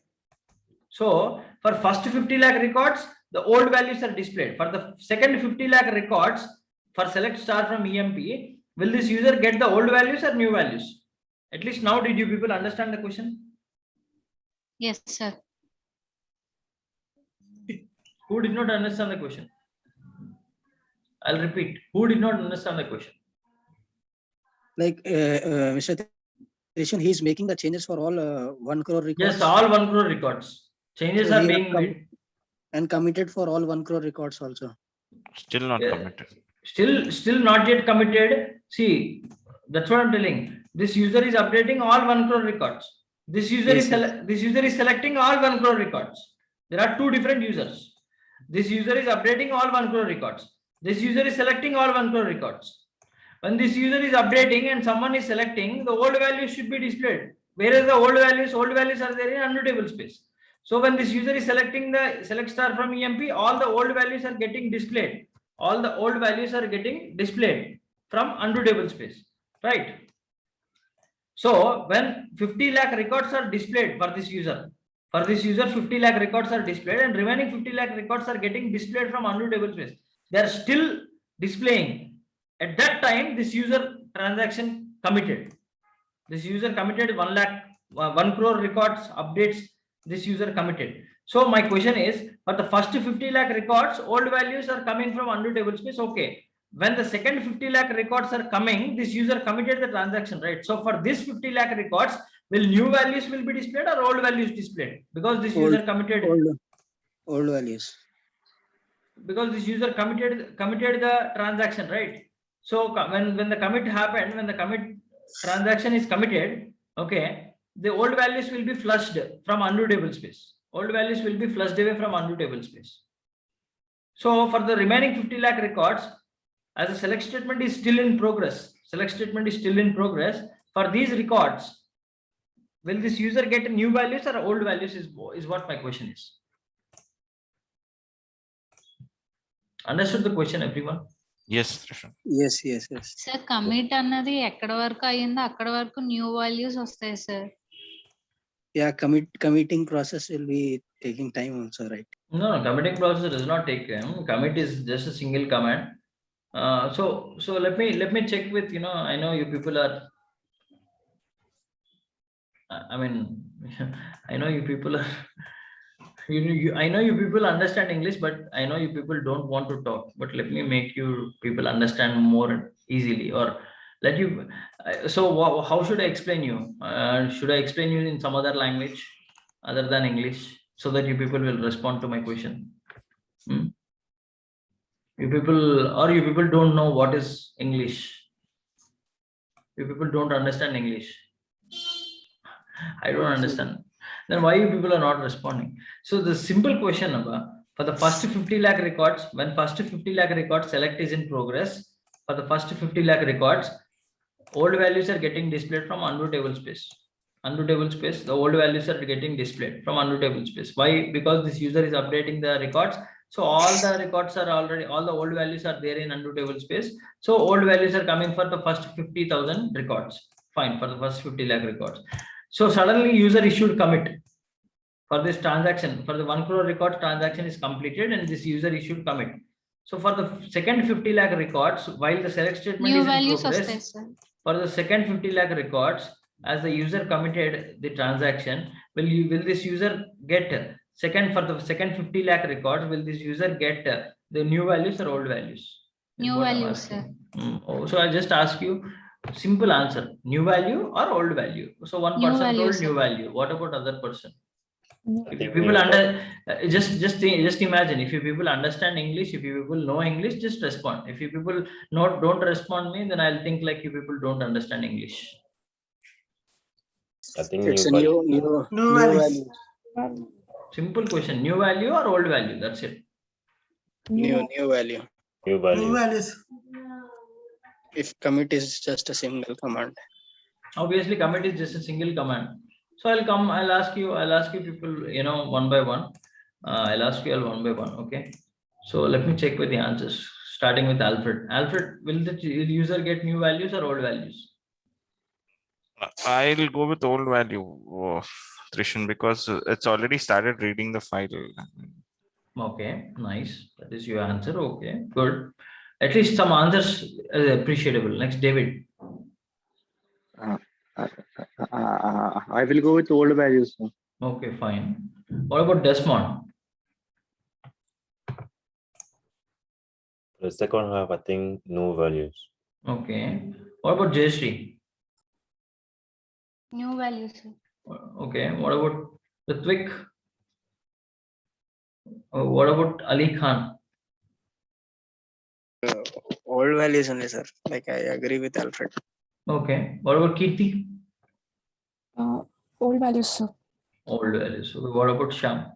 So for first 50 lakh records, the old values are displayed. For the second 50 lakh records, for select star from EMP, will this user get the old values or new values? At least now, did you people understand the question? Yes, sir. Who did not understand the question? I'll repeat. Who did not understand the question? Like Mr. Trishan, he is making the changes for all 1 crore records. Yes, all 1 crore records. Changes So are he being have made. and committed for all 1 crore records also. Still not Yeah. committed. Still not yet committed. See, that's what I'm telling. This user is updating all 1 crore records. This user Yes, is yes. this user is selecting all 1 crore records. There are two different users. This user is updating all 1 crore records. This user is selecting all 1 crore records. When this user is updating and someone is selecting, the old values should be displayed. Whereas the old values are there in undo table space. So when this user is selecting the select star from EMP, all the old values are getting displayed. All the old values are getting displayed from undo table space, right? So when 50 lakh records are displayed for this user, 50 lakh records are displayed and remaining 50 lakh records are getting displayed from undo table space. They are still displaying. At that time, this user transaction committed. This user committed 1 crore records updates. This user committed. So my question is, for the first 50 lakh records, old values are coming from undo table space. Okay. When the second 50 lakh records are coming, this user committed the transaction, right? So for this 50 lakh records, will new values will be displayed or old values displayed? Because this user committed. Old values. Because this user committed the transaction, right? So when the commit happened, when the commit transaction is committed, okay, the old values will be flushed from undo table space. Old values will be flushed away from undo table space. So for the remaining 50 lakh records, as a select statement is still in progress, for these records, will this user get new values or old values is what my question is. Understood the question, everyone? Yes, Trishan. Yes, yes, yes. Sir commit అన్నది ఎక్కడ వరకు అయ్యిందో అక్కడ వరకు new values వస్తాయి sir. Yeah, committing process will be taking time also, right? No, committing process does not take time. Commit is just a single command. So let me check with, I know you people are, I mean, I know you people are, I know you people understand English, but I know you people don't want to talk. But let me make you people understand more easily, or let you. So how should I explain you? Should I explain you in some other language other than English, so that you people will respond to my question? You people don't know what is English. You people don't understand English. I don't understand. Then why you people are not responding? So the simple question, for the first 50 lakh records, when first 50 lakh records select is in progress, for the first 50 lakh records, old values are getting displayed from undo table space. Undo table space, the old values are getting displayed from undo table space. Why? Because this user is updating the records. So all the records are already, all the old values are there in undo table space. So old values are coming for the first 50,000 records. Fine, for the first 50 lakh records. So suddenly user issued commit for this transaction, for the 1 crore record transaction is completed and this user issued commit. So for the second 50 lakh records, while the select statement new is in values progress, వస్తాయి sir. for the second 50 lakh records, as the user committed the transaction, will this user get for the second 50 lakh records, will this user get the new values or old values? Is New what I'm values, asking. So I just ask you simple answer, new value or old value? So one New person value, told sir. new value. What about other person? I If you think people new just imagine, if you people understand English, if you people know English, just respond. If you people don't respond me, then I'll think like you people don't understand English. I think It's a value. New values. value. Simple question, new value or old value? That's it. New value. New New value. values. If commit is just a single command. Obviously, commit is just a single command. So I'll ask you people, one by one. I'll ask you all one by one. Okay. So let me check with the answers, starting with Alfred. Alfred, will the user get new values or old values? I'll go with old value, Trishan, because it's already started reading the file. Okay, nice. That is your answer. Okay, good. At least some answers appreciable. Next, David. I will go with old values. Okay, fine. What about Desmond? The second half, I think no values. Okay. What about Jayashree? New values. Okay. What about Ritvik? What about Ali Khan? Old values only, sir. Like I agree with Alfred. Okay, what about Kirti? Old values, sir. Old values. Okay, what about Sham?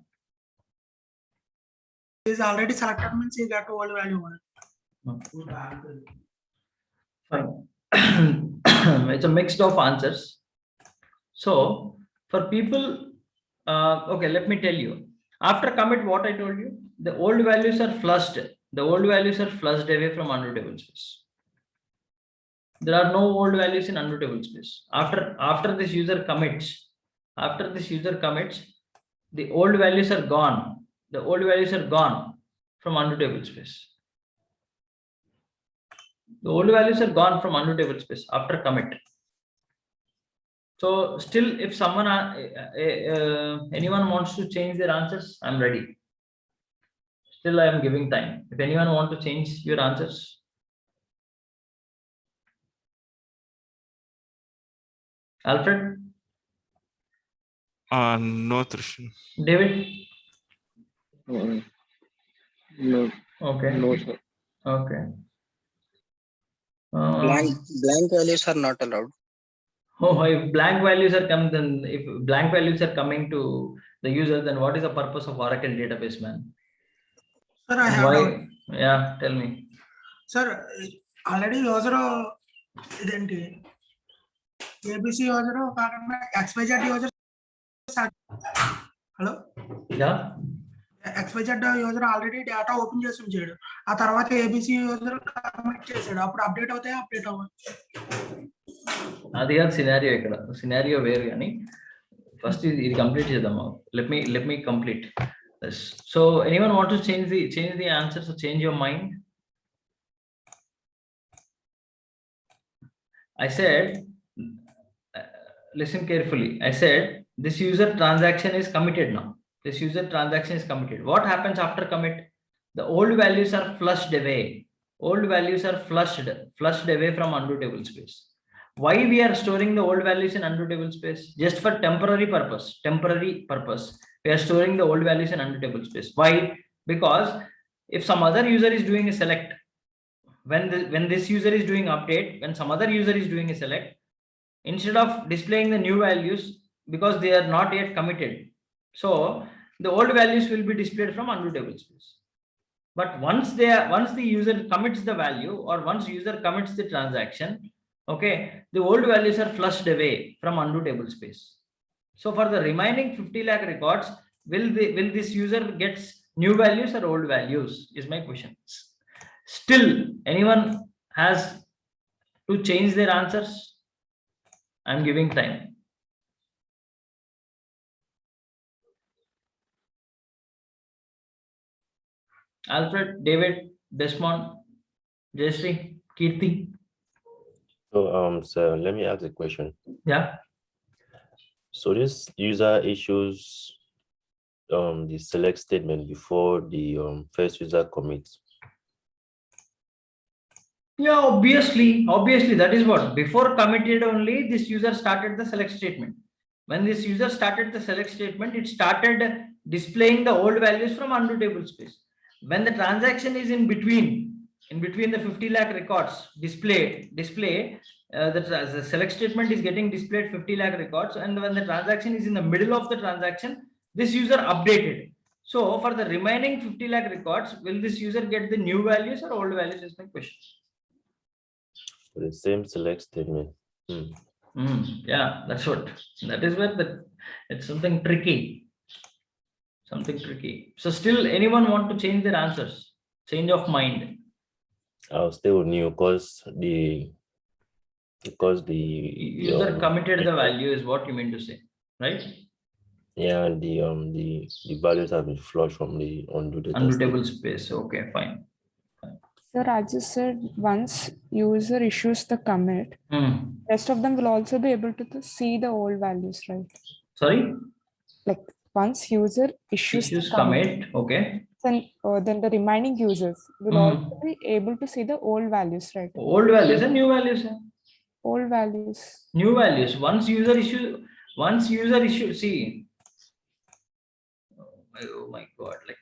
Is already selected means he got old value one. Fine. It's a mix of answers. So for people, okay, let me tell you. After commit, what I told you, the old values are flushed. The old values are flushed away from undo table space. There are no old values in undo table space. After this user commits, the old values are gone. The old values are gone from undo table space. The old values are gone from undo table space after commit. So still, if someone, anyone wants to change their answers, I'm ready. Still, I am giving time. If anyone want to change your answers. Alfred, No, Trishan. David, No, okay, no, sir. okay. Blank values are not allowed. Oh, if blank values are coming, then if blank values are coming to the user, then what is the purpose of Oracle database, man? Sir, I have Why? doubt. Yeah, tell me. Sir, already user ఇదేంటి ABC user కాకుండా XYZ user hello Yeah. XYZ user already data open చేసి ఉంచాడు. ఆ తర్వాత ABC user commit చేశాడు. అప్పుడు update అవుతాయి, update అవ్వాలి. అది కాదు సినారియో ఇక్కడ. సినారియో వేరు కానీ ఫస్ట్ ఇది కంప్లీట్ చేద్దాము. Let me complete this. So anyone want to change the answers or change your mind? I said, listen carefully. I said this user transaction is committed now. This user transaction is committed. What happens after commit? The old values are flushed away. Old values are flushed away from undo table space. Why we are storing the old values in undo table space? Just for temporary purpose. We are storing the old values in undo table space. Why? Because if some other user is doing a select, when this user is doing update, when some other user is doing a select, instead of displaying the new values, because they are not yet committed, so the old values will be displayed from undo table space. But once the user commits the value, or once user commits the transaction, okay, the old values are flushed away from undo table space. So for the remaining 50 lakh records, will this user gets new values or old values is my question. Still, anyone has to change their answers? I'm giving time. Alfred, David, Desmond, Jayashree, Kirti. So, sir, let me ask a question. Yeah. So this user issues the select statement before the first user commits. Yeah, obviously, that is what before committed only this user started the select statement. When this user started the select statement, it started displaying the old values from undo table space. When the transaction is in between the 50 lakh records display, the select statement is getting displayed 50 lakh records, and when the transaction is in the middle of the transaction, this user updated. So for the remaining 50 lakh records, will this user get the new values or old values is my question. The same select statement. Yeah, that is where it's something tricky. So still, anyone want to change their answers? Change of mind. I'll stay with new because the User committed the value is what you mean to say, right? Yeah, the values have been flushed from the undo table space. Okay, fine. Sir, I just said once user issues the commit, rest of them will also be able to see the old values, right? Sorry? Like once user issues the commit, okay. Then the remaining users will also be able to see the old values, right? Old values and new values. Old values. New values. Once user issue, see. Oh my God! Like,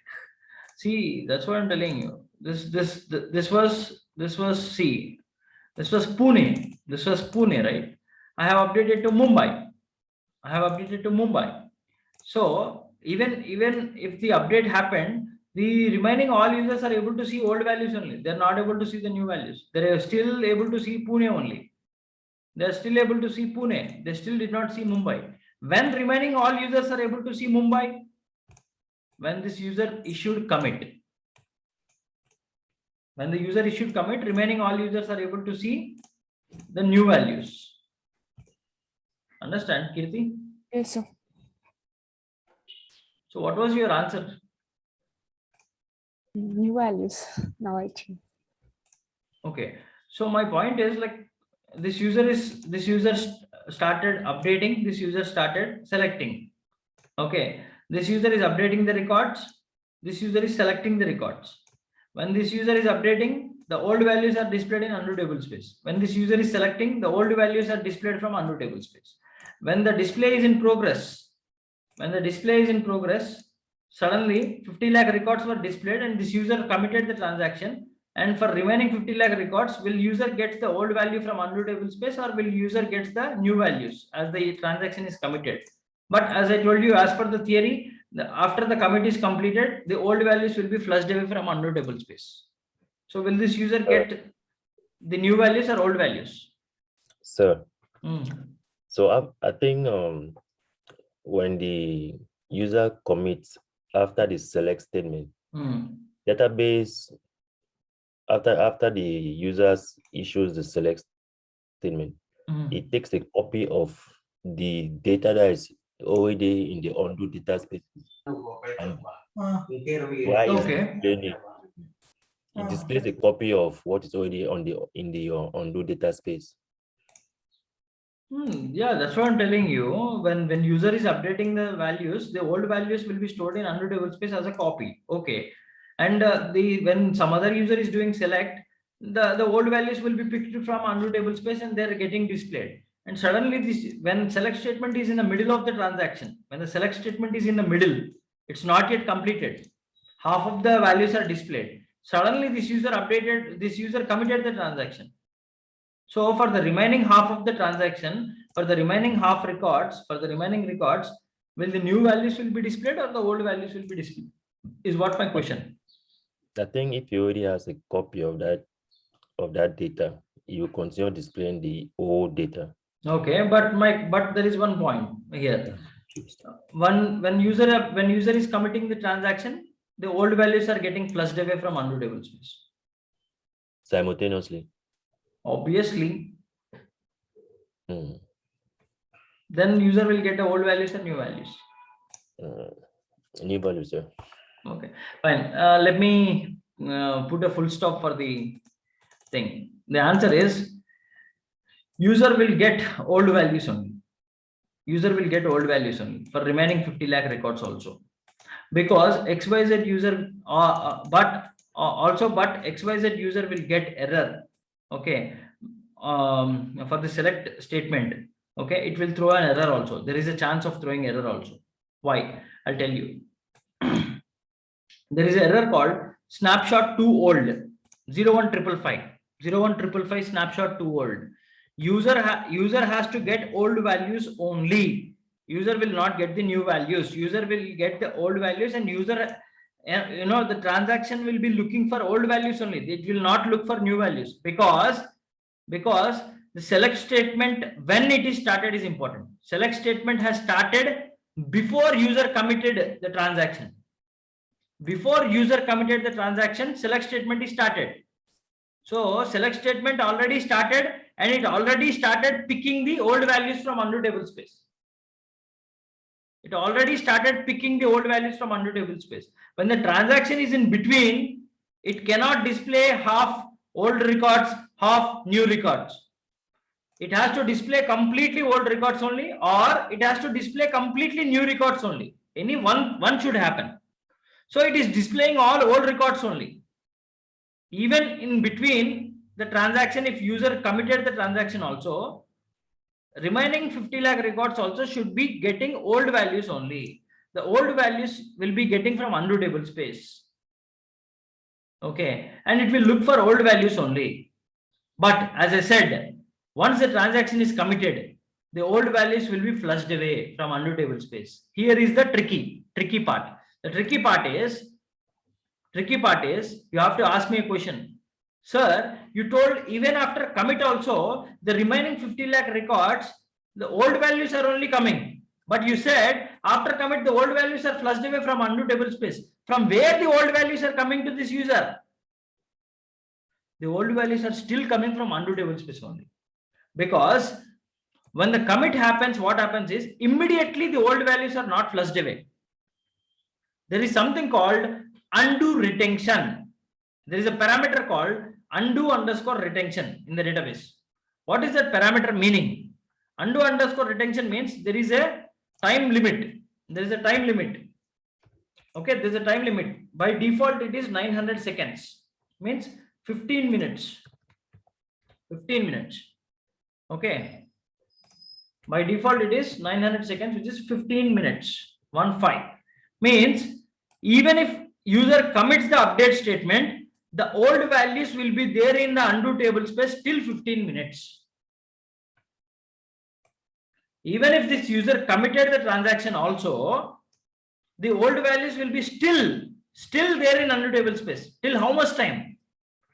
see, that's what I'm telling you. This was see. This was Pune. This was Pune, right? I have updated to Mumbai. I have updated to Mumbai. So even if the update happened, the remaining all users are able to see old values only. They're not able to see the new values. They're still able to see Pune only. They're still able to see Pune. They still did not see Mumbai. When remaining all users are able to see Mumbai, when this user issued commit. When the user issued commit, remaining all users are able to see the new values. Understand, Kirti? Yes, sir. So what was your answer? New values. Now I change. Okay. So my point is like this user started updating, this user started selecting. Okay. This user is updating the records. This user is selecting the records. When this user is updating, the old values are displayed in undo table space. When this user is selecting, the old values are displayed from undo table space. When the display is in progress, suddenly 50 lakh records were displayed and this user committed the transaction. And for remaining 50 lakh records, will user get the old value from undo table space or will user get the new values as the transaction is committed? But as I told you, as per the theory, after the commit is completed, the old values will be flushed away from undo table space. So will this user get the new values or old values? Sir, Hmm. so I think when the user commits after the select statement, database after the users issues the select statement, it takes a copy of the data that is already in the undo data space. And while it's displaying it, it displays a copy of what is already in the undo data space. Yeah, that's what I'm telling you. When user is updating the values, the old values will be stored in undo table space as a copy. Okay. And when some other user is doing select, the old values will be picked from undo table space and they're getting displayed. And suddenly when select statement is in the middle of the transaction, when the select statement is in the middle, it's not yet completed. Half of the values are displayed. Suddenly this user committed the transaction. So for the remaining half of the transaction, for the remaining records, will the new values will be displayed or the old values will be displayed? Is what my question. I think if you already has a copy of that data, you continue displaying the old data. Okay, but there is one point here. When user is committing the transaction, the old values are getting flushed away from undo table space. Simultaneously. Obviously. Then user will get the old values and new values. New values, sir. Okay, fine. Let me put a full stop for the thing. The answer is user will get old values only. User will get old values only for remaining 50 lakh records also. Because XYZ user, but XYZ user will get error. Okay. For the select statement. Okay, it will throw an error also. There is a chance of throwing error also. Why? I'll tell you. There is an error called snapshot too old. 01555 snapshot too old. User has to get old values only. User will not get the new values. User will get the old values and user, the transaction will be looking for old values only. It will not look for new values because the select statement, when it is started, is important. Select statement has started before user committed the transaction. Before user committed the transaction, select statement is started. So select statement already started and it already started picking the old values from undo table space. It already started picking the old values from undo table space. When the transaction is in between, it cannot display half old records, half new records. It has to display completely old records only, or it has to display completely new records only. Any one should happen. So it is displaying all old records only. Even in between the transaction, if user committed the transaction also, remaining 50 lakh records also should be getting old values only. The old values will be getting from undo table space. Okay, and it will look for old values only. But as I said, once the transaction is committed, the old values will be flushed away from undo table space. Here is the tricky part. The tricky part is you have to ask me a question. Sir, you told even after commit also, the remaining 50 lakh records, the old values are only coming. But you said after commit, the old values are flushed away from undo table space. From where the old values are coming to this user? The old values are still coming from undo table space only. Because when the commit happens, what happens is immediately the old values are not flushed away. There is something called undo retention. There is a parameter called undo_retention in the database. What is that parameter meaning? Undo_retention means there is a time limit. There is a time limit. Okay, there is a time limit. By default, it is 900 seconds. Means 15 minutes. 15 minutes. Okay. By default, it is 900 seconds, which is 15 minutes. 15 means even if user commits the update statement, the old values will be there in the undo table space till 15 minutes. Even if this user committed the transaction also, the old values will be still there in undo table space. Till how much time?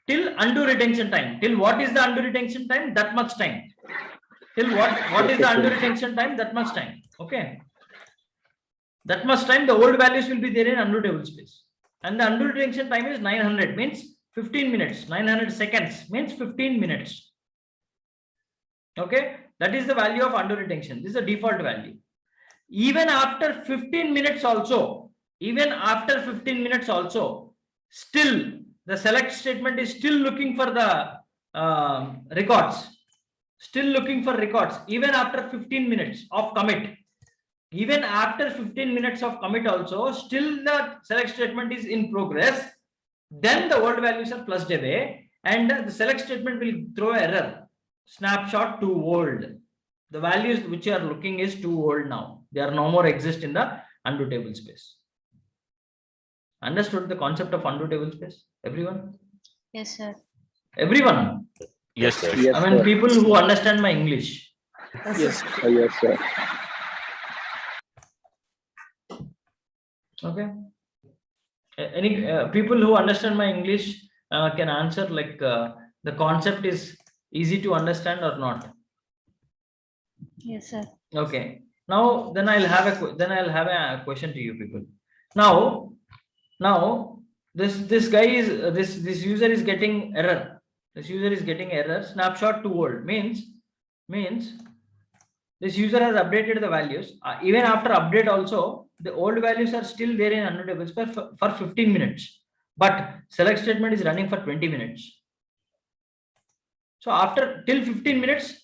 Till undo retention time. Till what is the undo retention time? That much time. Till what is the undo retention time? That much time. Okay. That much time the old values will be there in undo table space. And the undo retention time is 900 means 15 minutes. 900 seconds means 15 minutes. Okay. That is the value of undo retention. This is the default value. Even after 15 minutes also, still the select statement is still looking for the records. Still looking for records even after 15 minutes of commit. Even after 15 minutes of commit also, still the select statement is in progress. Then the old values are flushed away and the select statement will throw error. Snapshot too old. The values which you are looking is too old now. They are no more exist in the undo table space. Understood the concept of undo table space? Everyone? Yes, sir. Everyone? Yes, sir. Yes, I mean, sir. people who understand my English. Yes. Yes, sir. Okay. Any people who understand my English can answer like the concept is easy to understand or not. Yes, sir. Okay. Now then I'll have a question to you people. Now this guy is this user is getting error. This user is getting error. Snapshot too old means this user has updated the values. Even after update also, the old values are still there in undo table space for 15 minutes. But select statement is running for 20 minutes. So after till 15 minutes,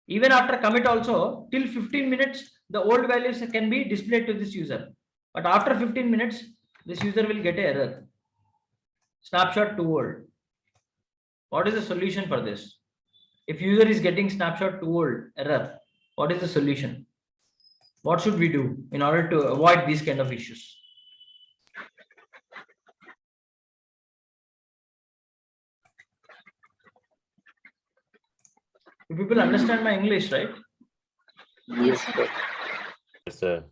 even after commit also, till 15 minutes, the old values can be displayed to this user. But after 15 minutes, this user will get an error. Snapshot too old. What is the solution for this? If user is getting snapshot too old error, what is the solution? What should we do in order to avoid these kind of issues? You people understand my English, right? Yes, sir. Yes, sir.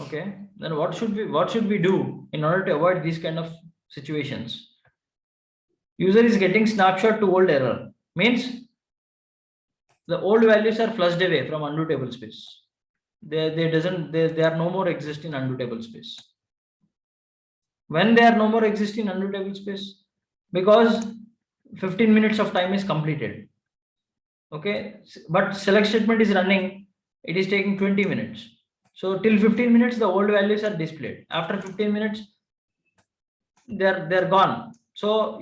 Okay. Then what should we do in order to avoid these kind of situations? User is getting snapshot to old error means the old values are flushed away from undo table space. They are no more exist in undo table space. When they are no more exist in undo table space, because 15 minutes of time is completed. Okay, but select statement is running, it is taking 20 minutes. So till 15 minutes, the old values are displayed. After 15 minutes, they're gone. So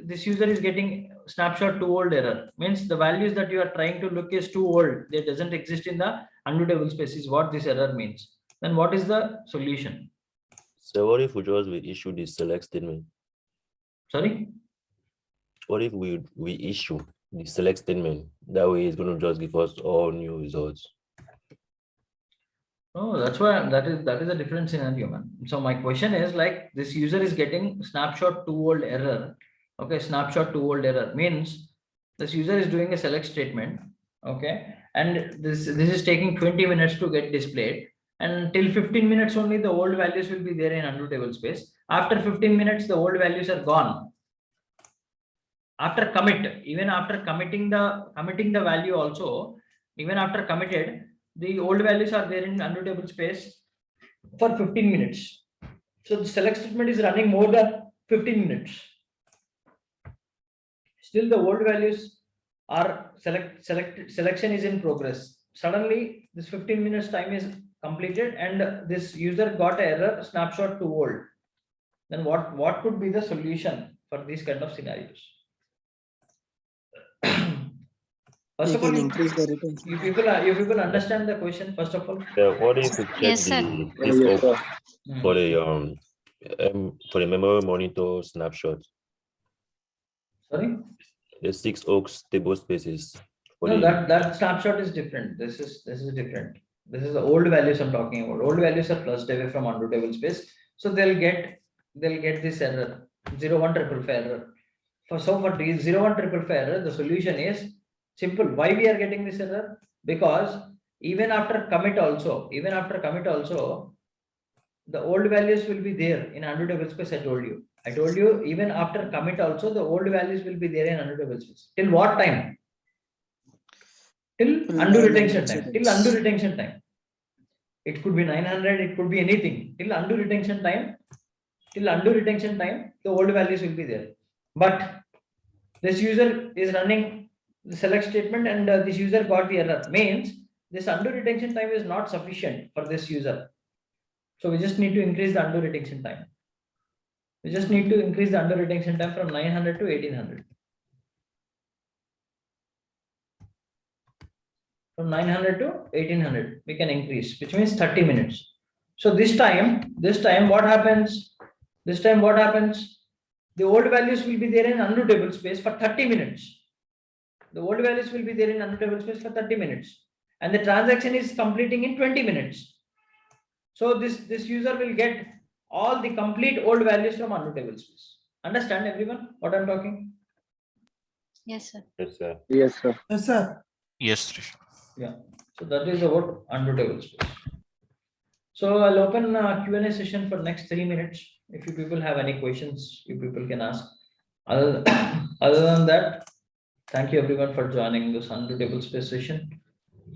this user is getting snapshot too old error. Means the values that you are trying to look is too old. They doesn't exist in the undo table space is what this error means. Then what is the solution? So what if we just issue the select statement? Sorry? What if we issue the select statement? That way it's going to just give us all new results. Oh, that's why that is a different scenario, man. So my question is like this user is getting snapshot too old error. Okay, snapshot too old error means this user is doing a select statement, okay, and this is taking 20 minutes to get displayed, and till 15 minutes only the old values will be there in undo table space. After 15 minutes, the old values are gone. After commit, even after committing the value also, even after committed, the old values are there in undo table space for 15 minutes. So the select statement is running more than 15 minutes. Still the old values are selection is in progress. Suddenly this 15 minutes time is completed and this user got an error snapshot to old. Then what could be the solution for these kind of scenarios? First You of all, can increase the retention. you people understand the question first of all. What if we check Yes, sir. this Yes, sir. for the memory monitor snapshot, Sorry. the 6 oaks table spaces. For No, the, that snapshot is different. This is different. This is the old values I'm talking about. Old values are flushed away from undo table space, so they'll get this error 01555 error. For 01555 error, the solution is simple. Why we are getting this error? Because even after commit also, the old values will be there in undo table space. I told you even after commit also the old values will be there in undo table space. Till what time? Till undo retention time. Till undo retention time. It could be 900. It could be anything. Till undo retention time. The old values will be there. But this user is running the select statement and this user got the error. Means this undo retention time is not sufficient for this user. So we just need to increase the undo retention time. We just need to increase the undo retention time from 900 to 1800. From 900 to 1800, we can increase, which means 30 minutes. So this time, what happens? The old values will be there in undo table space for 30 minutes. The old values will be there in undo table space for 30 minutes. And the transaction is completing in 20 minutes. So this user will get all the complete old values from undo table space. Understand everyone what I'm talking? Yes, sir. yes, sir. Yes, sir. Yes, sir. Yes, Trish. Yeah. So that is about undo table space. So I'll open a Q&A session for next 3 minutes. If you people have any questions, you people can ask. Other than that, thank you everyone for joining this undo table space session.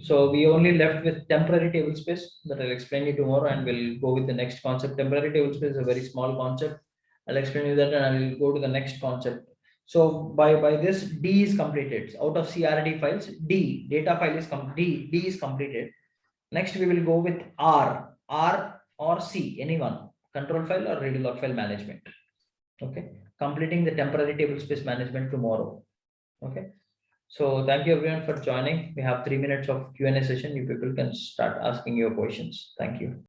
So we only left with temporary table space that I'll explain you tomorrow, and we'll go with the next concept. Temporary table space is a very small concept. I'll explain you that and I will go to the next concept. So by this D is completed. Out of CRD files, D data file is D is completed. Next we will go with R or C, anyone, control file or ready log file management. Okay, completing the temporary table space management tomorrow. Okay. So thank you everyone for joining. We have 3 minutes of Q&A session. You people can start asking your questions. Thank you.